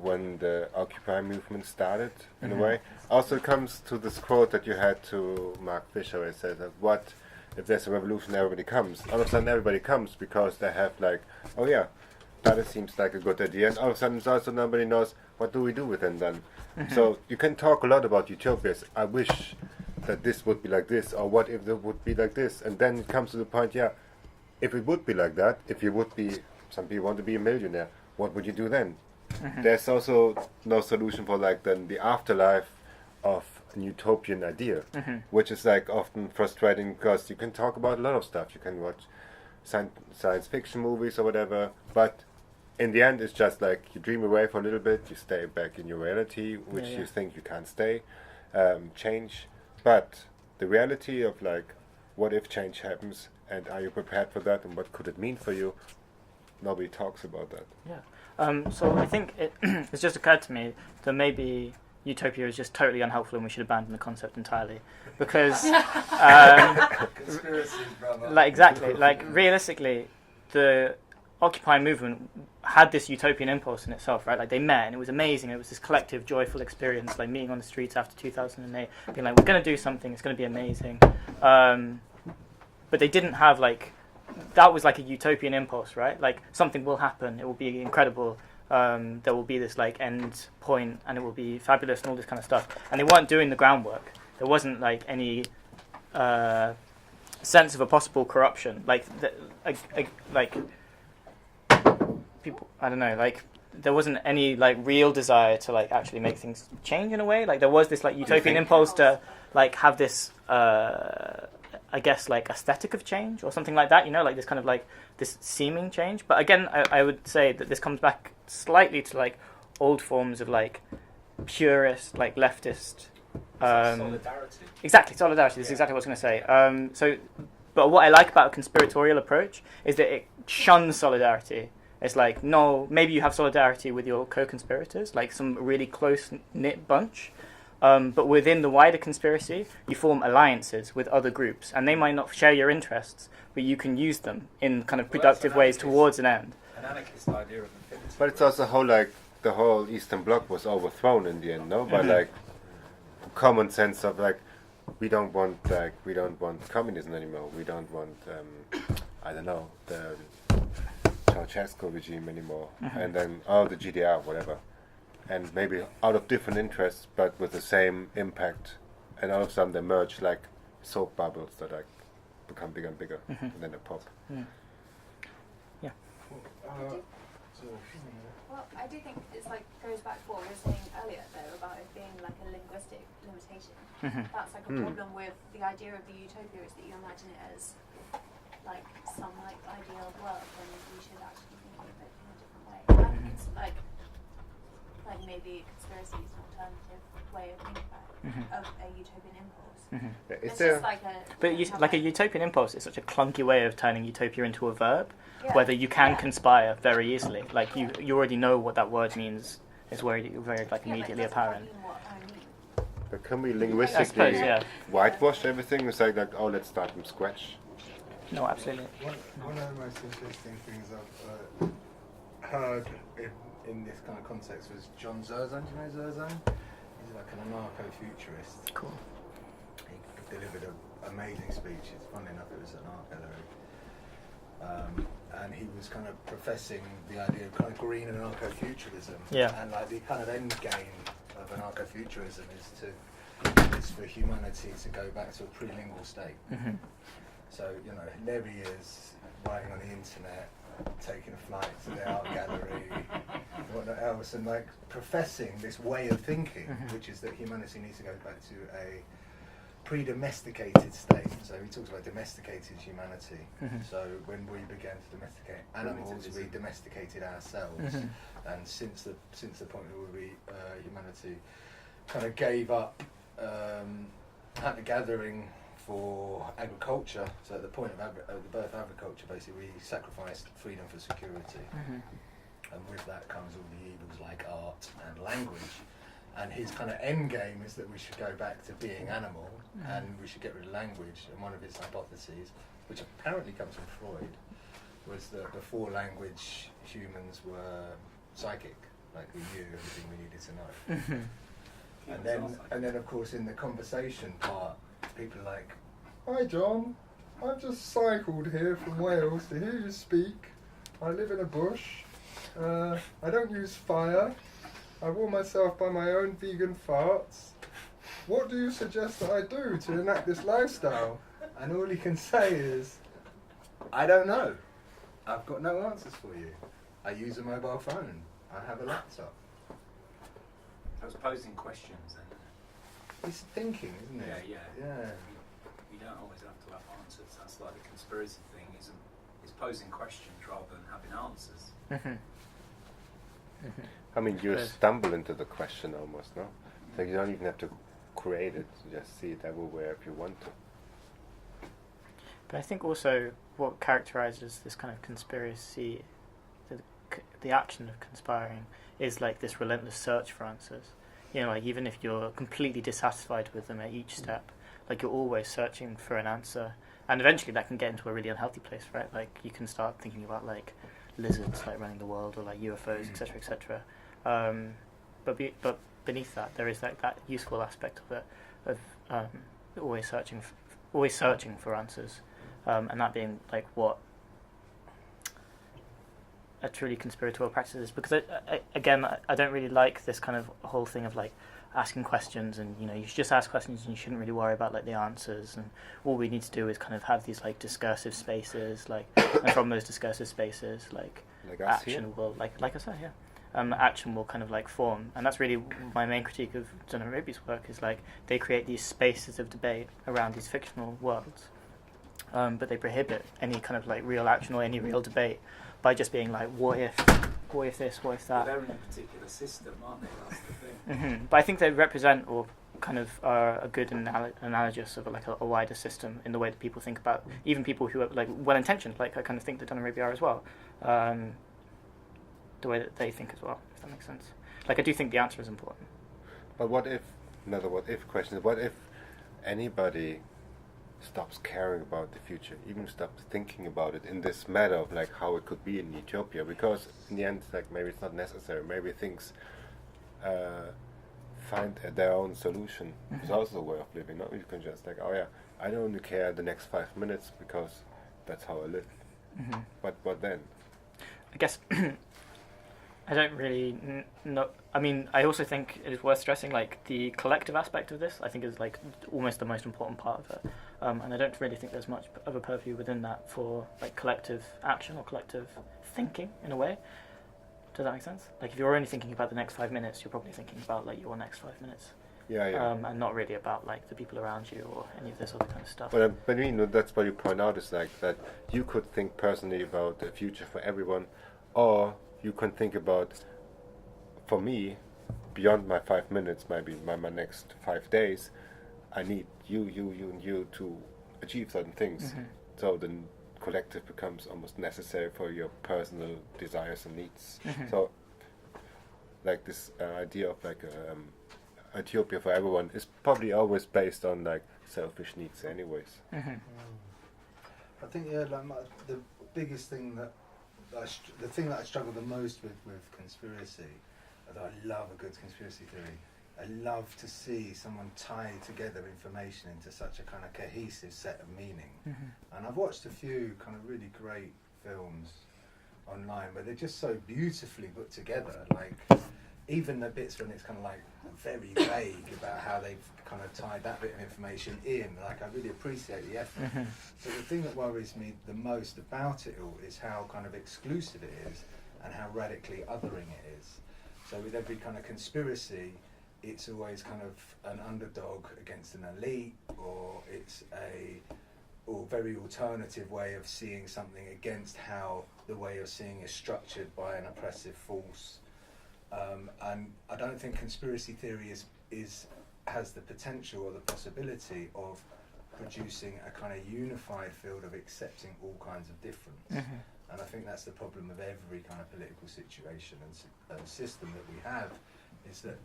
S1: when the Occupy movement started, in a way. Also, it comes to this quote that you had to Mark Fisher, where he said that what if there's a revolution, everybody comes. All of a sudden, everybody comes because they have like, oh yeah, that seems like a good idea, and all of a sudden, it's also nobody knows what do we do with them then. So you can talk a lot about utopias. I wish that this would be like this, or what if it would be like this, and then it comes to the point, yeah, if it would be like that, if you would be, some people want to be a millionaire, what would you do then? There's also no solution for like then the afterlife of an utopian idea, which is like often frustrating because you can talk about a lot of stuff. You can watch science fiction movies or whatever, but in the end it's just like you dream away for a little bit, you stay back in your reality, which you think you can't stay, change. But the reality of like, what if change happens, and are you prepared for that, and what could it mean for you? Nobody talks about that.
S3: So I think it's just occurred to me that maybe utopia is just totally unhelpful and we should abandon the concept entirely, because
S5: Conspiracies, brother.
S3: like exactly, like realistically, the Occupy movement had this utopian impulse in itself, right? Like they met and it was amazing. It was this collective, joyful experience, like meeting on the streets after 2008, being like, we're going to do something. It's going to be amazing. But they didn't have like. That was like a utopian impulse, right? Like something will happen, it will be incredible, there will be this like end point and it will be fabulous and all this kind of stuff. And they weren't doing the groundwork. There wasn't like any sense of a possible corruption. Like people, I don't know, like there wasn't any like real desire to like actually make things change in a way. Like there was this like utopian impulse to like have this I guess like aesthetic of change or something like that, you know, like this kind of like this seeming change. But again, I would say that this comes back slightly to like old forms of like purist, like leftist.
S4: Solidarity.
S3: Exactly, solidarity. This is exactly what I was going to say. But what I like about a conspiratorial approach is that it shuns solidarity. It's like, no, maybe you have solidarity with your co-conspirators, like some really close-knit bunch. But within the wider conspiracy, you form alliances with other groups, and they might not share your interests, but you can use them in kind of productive ways towards an end.
S4: An anarchist idea of infinity.
S1: But it's also how like the whole Eastern Bloc was overthrown in the end, no? By like common sense of like we don't want communism anymore. We don't want I don't know, the Ceausescu regime anymore, and then the GDR, whatever. And maybe out of different interests, but with the same impact, and all of a sudden they merge like soap bubbles that like become bigger and bigger, and then they pop.
S3: Yeah.
S6: Well, I do think it's like goes back to what we were saying earlier though about it being like a linguistic limitation. That's like a problem with the idea of the utopia is that you imagine it as like some like ideal world when you should actually think of it in a different way. I think it's like maybe maybe conspiracy is an alternative way of thinking about it, of a utopian impulse.
S1: Is
S6: It's
S1: there,
S6: just like a...
S3: But like a utopian impulse is such a clunky way of turning utopia into a verb,
S6: Yeah.
S3: whether you can
S6: Yeah.
S3: conspire very easily. Like you already know what that word means. It's very like
S6: Yeah,
S3: immediately
S6: but it doesn't
S3: apparent.
S6: mean what I mean.
S1: but can we
S3: I suppose,
S1: linguistically
S3: yeah.
S1: whitewash everything? It's like, oh, let's start from scratch.
S3: No, absolutely.
S5: One of the most interesting things I've heard in this kind of context was John Zerzan. Do you know Zerzan? He's like an anarcho-futurist.
S3: Cool.
S5: He delivered an amazing speech. It's funny enough, it was at an art gallery. And he was kind of professing the idea of kind of green anarcho-futurism.
S3: Yeah.
S5: And like the kind of end game of anarcho-futurism is for humanity to go back to a pre-lingual state. So, you know, there he is, writing on the internet, taking a flight to the art gallery, and whatnot else, and like professing this way of thinking, which is that humanity needs to go back to a pre-domesticated state. So he talks about domesticated humanity. So when we began to domesticate animals, we domesticated ourselves. And since the point where we humanity kind of gave up hunter-gathering for agriculture, so at the point of the birth of agriculture, basically we sacrificed freedom for security. And with that comes all the evils like art and language. And his kind of end game is that we should go back to being animal, and we should get rid of language. And one of his hypotheses, which apparently comes from Freud, was that before language, humans were psychic, like we knew everything we needed to know. And then of course in the conversation part, people are like, "Hi John, I've just cycled here from Wales to hear you speak. I live in a bush. I don't use fire. I warm myself by my own vegan farts. What do you suggest that I do to enact this lifestyle?" And all he can say is, "I don't know. I've got no answers for you. I use a mobile phone. I have a laptop."
S4: I was posing questions, and
S5: It's thinking, isn't it? Yeah.
S4: you don't always have to have answers. That's like the conspiracy thing, is posing questions rather than having answers.
S1: I mean, you stumble into the question almost, no? Like you don't even have to create it; you just see it everywhere if you want to.
S3: But I think also what characterizes this kind of conspiracy, the action of conspiring, is like this relentless search for answers. You know, like even if you're completely dissatisfied with them at each step, like you're always searching for an answer, and eventually that can get into a really unhealthy place, right? Like you can start thinking about like lizards like running the world, or like UFOs, etc., etc. But beneath that, there is like that useful aspect of it, of always searching for answers, and that being like what a truly conspiratorial practice is. Because I don't really like this kind of whole thing of like asking questions, and you know, you should just ask questions and you shouldn't really worry about like the answers, and all we need to do is kind of have these like discursive spaces, like and from those discursive spaces like action will like I said, action will kind of like form. And that's really my main critique of John and Ruby's work, is like they create these spaces of debate around these fictional worlds, but they prohibit any kind of like real action or any real debate by just being like, what if this, what if that.
S4: They're in a particular system, aren't they? That's the thing.
S3: But I think they represent, or kind of are a good analogous of like a wider system in the way that people think about, even people who are like well-intentioned, like I kind of think that John and Ruby are as well, the way that they think as well, if that makes sense. Like I do think the answer is important.
S1: But what if, another what if question is, what if anybody stops caring about the future, even stops thinking about it in this matter of like how it could be in Utopia? Because in the end, like maybe it's not necessary. Maybe things find their own solution. It's also a way of living. Not you can just like, oh yeah, I don't only care the next 5 minutes because that's how I live. But what then?
S3: I guess I don't really know. I mean, I also think it is worth stressing like the collective aspect of this. I think is like almost the most important part of it, and I don't really think there's much of a purview within that for like collective action or collective thinking in a way. Does that make sense? Like if you're only thinking about the next 5 minutes, you're probably thinking about like your next 5 minutes.
S1: Yeah.
S3: And not really about like the people around you or any of this other kind of stuff.
S1: But I mean, that's what you point out, is like that you could think personally about the future for everyone, or you can think about, for me, beyond my 5 minutes, maybe my next 5 days, I need you, and you to achieve certain things. So the collective becomes almost necessary for your personal desires and needs. So, like this idea of like utopia for everyone is probably always based on like selfish needs, anyways.
S5: I think the biggest thing that the thing that I struggle the most with conspiracy, although I love a good conspiracy theory, I love to see someone tie together information into such a kind of cohesive set of meaning. And I've watched a few kind of really great films online, but they're just so beautifully put together. Like even the bits when it's kind of like very vague about how they've kind of tied that bit of information in. Like I really appreciate the effort. But the thing that worries me the most about it all is how kind of exclusive it is and how radically othering it is. So with every kind of conspiracy, it's always kind of an underdog against an elite, or it's a very alternative way of seeing something against how the way you're seeing is structured by an oppressive force. And I don't think conspiracy theory has the potential or the possibility of producing a kind of unified field of accepting all kinds of difference. And I think that's the problem of every kind of political situation and system that we have, is that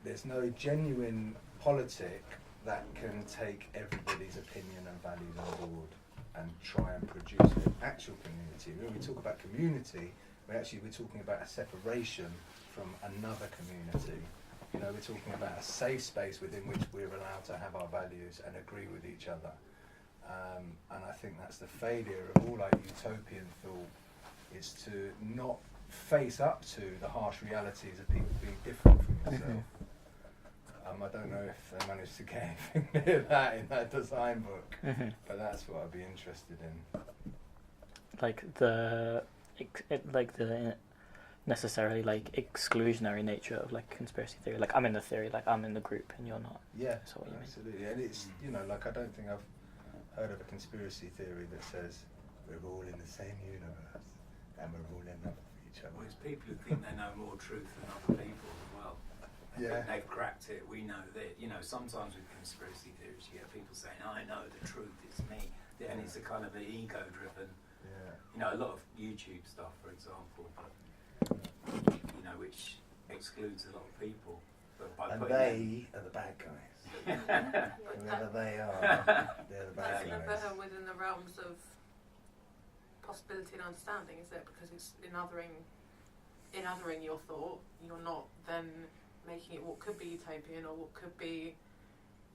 S5: there's no genuine politic that can take everybody's opinion and values on board and try and produce an actual community. When we talk about community, we're talking about a separation from another community. You know, we're talking about a safe space within which we're allowed to have our values and agree with each other. And I think that's the failure of all like utopian thought, is to not face up to the harsh realities of people being different from yourself. I don't know if they managed to get anything near that in that design book, but that's what I'd be interested in.
S3: Like the necessarily like exclusionary nature of like conspiracy theory. Like I'm in the theory, like I'm in the group and you're not.
S5: Yeah,
S3: that's what you
S5: absolutely. Mean. And it's, you know, like I don't think I've heard of a conspiracy theory that says we're all in the same universe and we're all in love with each other.
S4: Well, it's people who think they know more truth than other people as well.
S5: Yeah.
S4: They've cracked it, we know that. You know, sometimes with conspiracy theories you get people saying, I know the truth, it's me. And it's a kind of an ego-driven, you know, a lot of YouTube stuff, for example, you know, which excludes a lot of people. But by
S5: and they are the bad guys. Whoever they are, they're the bad
S2: That's
S5: guys.
S2: never within the realms of possibility and understanding, is it? Because it's in othering your thought, you're not then making it what could be utopian or what could be.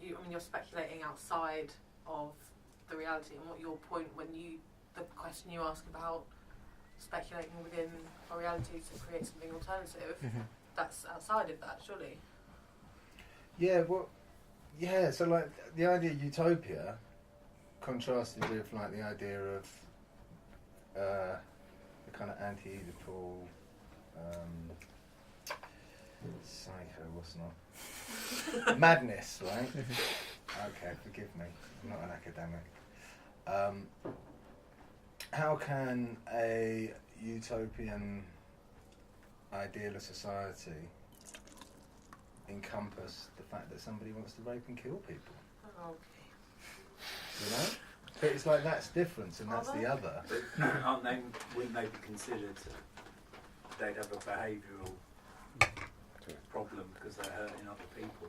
S2: I mean, you're speculating outside of the reality. And what your point when the question you ask about speculating within our reality to create something alternative, that's outside of that, surely.
S5: Yeah, well, yeah. So like the idea of utopia contrasted with like the idea of the kind of anti-Oedipal psycho, what's not madness, right? Okay, forgive me, I'm not an academic. How can a utopian ideal of society encompass the fact that somebody wants to rape and kill people?
S2: Oh.
S5: You know? But it's like that's different and that's the other.
S4: But wouldn't they be considered, they'd have a behavioural problem because they're hurting other people?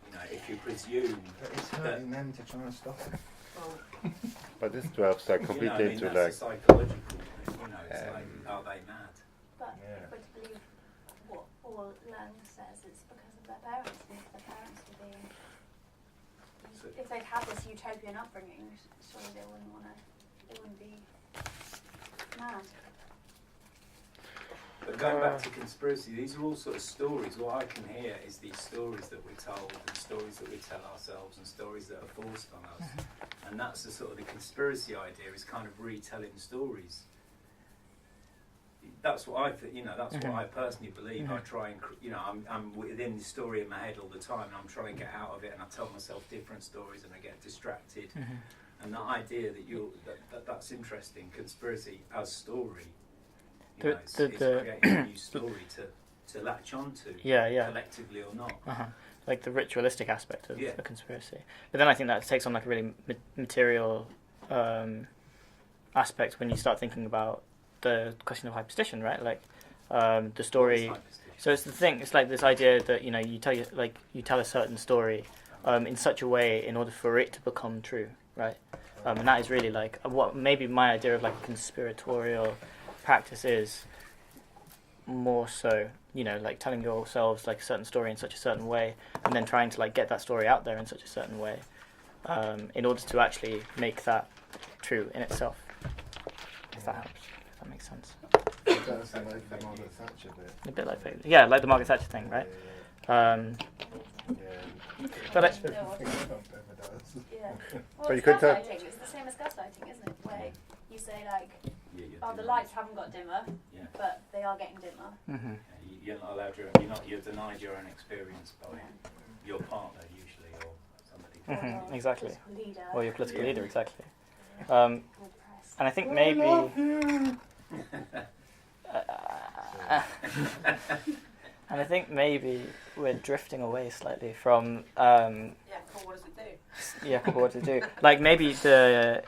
S4: You know, if you presume...
S5: But it's hurting them to try and stop it.
S2: Well,
S1: But this delves like completely into like
S4: that's a psychological thing, you know, it's like, are they mad?
S6: But if we're to believe what all learning says, it's because of their parents, and if their parents were being... if they'd had this utopian upbringing, surely they wouldn't be mad.
S4: But going back to conspiracy, these are all sort of stories. What I can hear is these stories that we're told, and stories that we tell ourselves, and stories that are forced on us. And that's the sort of the conspiracy idea, is kind of retelling stories. That's what I think. You know, that's what I personally believe. I try and, you know, I'm within the story in my head all the time, and I'm trying to get out of it, and I tell myself different stories, and I get distracted. And the idea that that's interesting, conspiracy as story, You know, it's creating a new story to latch onto, collectively or not.
S3: Like the ritualistic aspect of
S4: Yeah.
S3: a conspiracy. But then I think that takes on like a really material aspect when you start thinking about the question of hyperstition, right? Like the story. So it's the thing. It's like this idea that you tell a certain story in such a way in order for it to become true, right? And that is really like what maybe my idea of like a conspiratorial practice is more so. Like telling yourselves like a certain story in such a certain way, and then trying to like get that story out there in such a certain way, in order to actually make that true in itself. If that helps, if that makes sense.
S5: It does sound like the Margaret Thatcher bit.
S3: A bit like like the Margaret Thatcher thing, right? But
S6: Yeah. Well,
S1: But you
S6: it's
S1: could tell-
S6: gaslighting. It's the same as gaslighting, isn't it? Where you say like, oh, the lights haven't got dimmer, but they are getting dimmer.
S4: You're not allowed you're denied your own experience by your partner usually, or somebody.
S3: Exactly.
S6: Leader.
S3: Or your political
S4: Yeah.
S3: leader, exactly.
S6: Or press.
S3: And I think maybe. And I think maybe we're drifting away slightly from.
S2: Yeah, cool, what does it do?
S3: Yeah, what to do? Like maybe the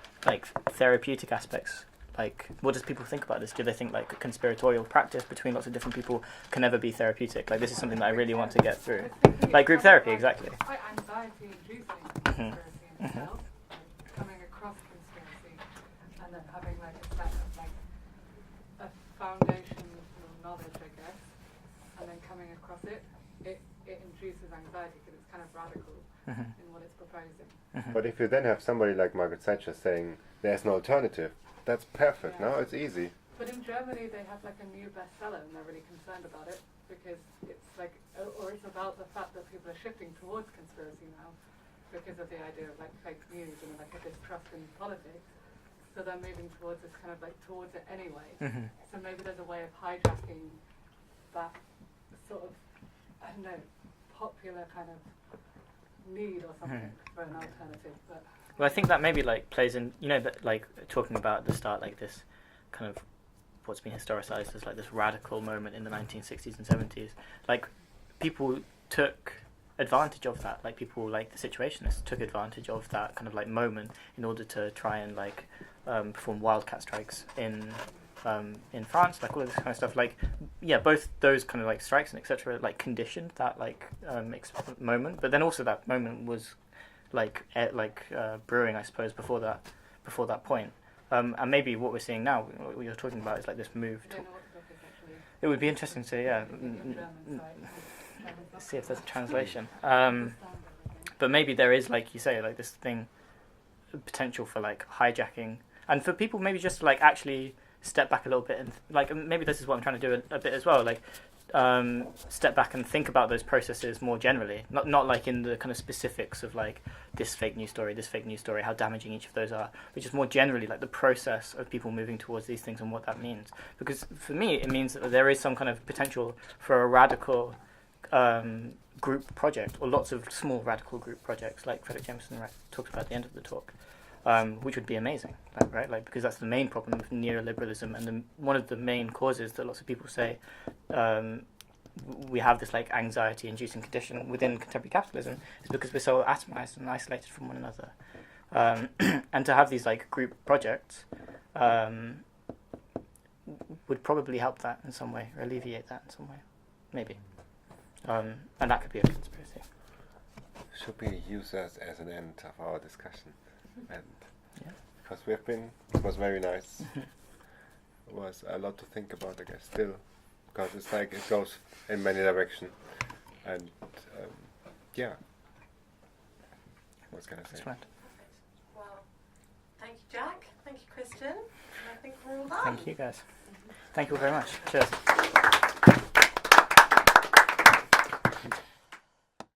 S3: therapeutic aspects. Like, what does people think about this? Do they think like a conspiratorial practice between lots of different people can never be therapeutic? Like, this is something that I really want to get through. Like group therapy, exactly.
S7: It's quite anxiety-inducing, conspiracy in itself. Like, coming across conspiracy and then having like a set of like a foundation of knowledge, I guess, and then coming across it induces anxiety because it's kind of radical in what it's proposing.
S1: But if you then have somebody like Margaret Thatcher saying there's no alternative, that's perfect.
S7: Yeah.
S1: No, it's easy.
S7: But in Germany, they have like a new bestseller, and they're really concerned about it because it's like, or it's about the fact that people are shifting towards conspiracy now because of the idea of like fake news and like a distrust in politics. So they're moving towards this kind of like towards it anyway. So maybe there's a way of hijacking that sort of, I don't know, popular kind of need or something for an alternative. But
S3: Well, I think that maybe like plays in, that like talking about at the start, like this kind of what's been historicized as like this radical moment in the 1960s and 70s. Like people took advantage of that. Like people like the Situationists took advantage of that kind of like moment in order to try and like perform wildcat strikes in France, like all of this kind of stuff. Like both those kind of like strikes and etc. like conditioned that like moment, but then also that moment was brewing, I suppose, before that point. And maybe what we're seeing now, what you're talking about, is like this move.
S7: I don't know what the book is actually.
S3: It would be interesting to
S7: In German, so
S3: see if there's a translation. But maybe there is, like you say, like this thing, potential for like hijacking, and for people maybe just to like actually step back a little bit and like maybe this is what I'm trying to do a bit as well, like step back and think about those processes more generally, not like in the kind of specifics of like this fake news story, how damaging each of those are, but just more generally like the process of people moving towards these things and what that means. Because for me it means that there is some kind of potential for a radical group project, or lots of small radical group projects like Frederick Jameson talks about at the end of the talk, which would be amazing, right? Like, because that's the main problem with neoliberalism, and one of the main causes that lots of people say we have this like anxiety-inducing condition within contemporary capitalism is because we're so atomized and isolated from one another, and to have these like group projects would probably help that in some way, or alleviate that in some way, maybe, and that could be a conspiracy.
S1: Should we use that as an end of our discussion? And
S3: Yeah.
S1: because it was very nice. It was a lot to think about, I guess, still, because it's like it goes in many directions, and what can I say?
S3: That's right.
S2: Well, thank you, Jack. Thank you, Christian. And I think we're all done.
S3: Thank you guys. Thank you very much. Cheers.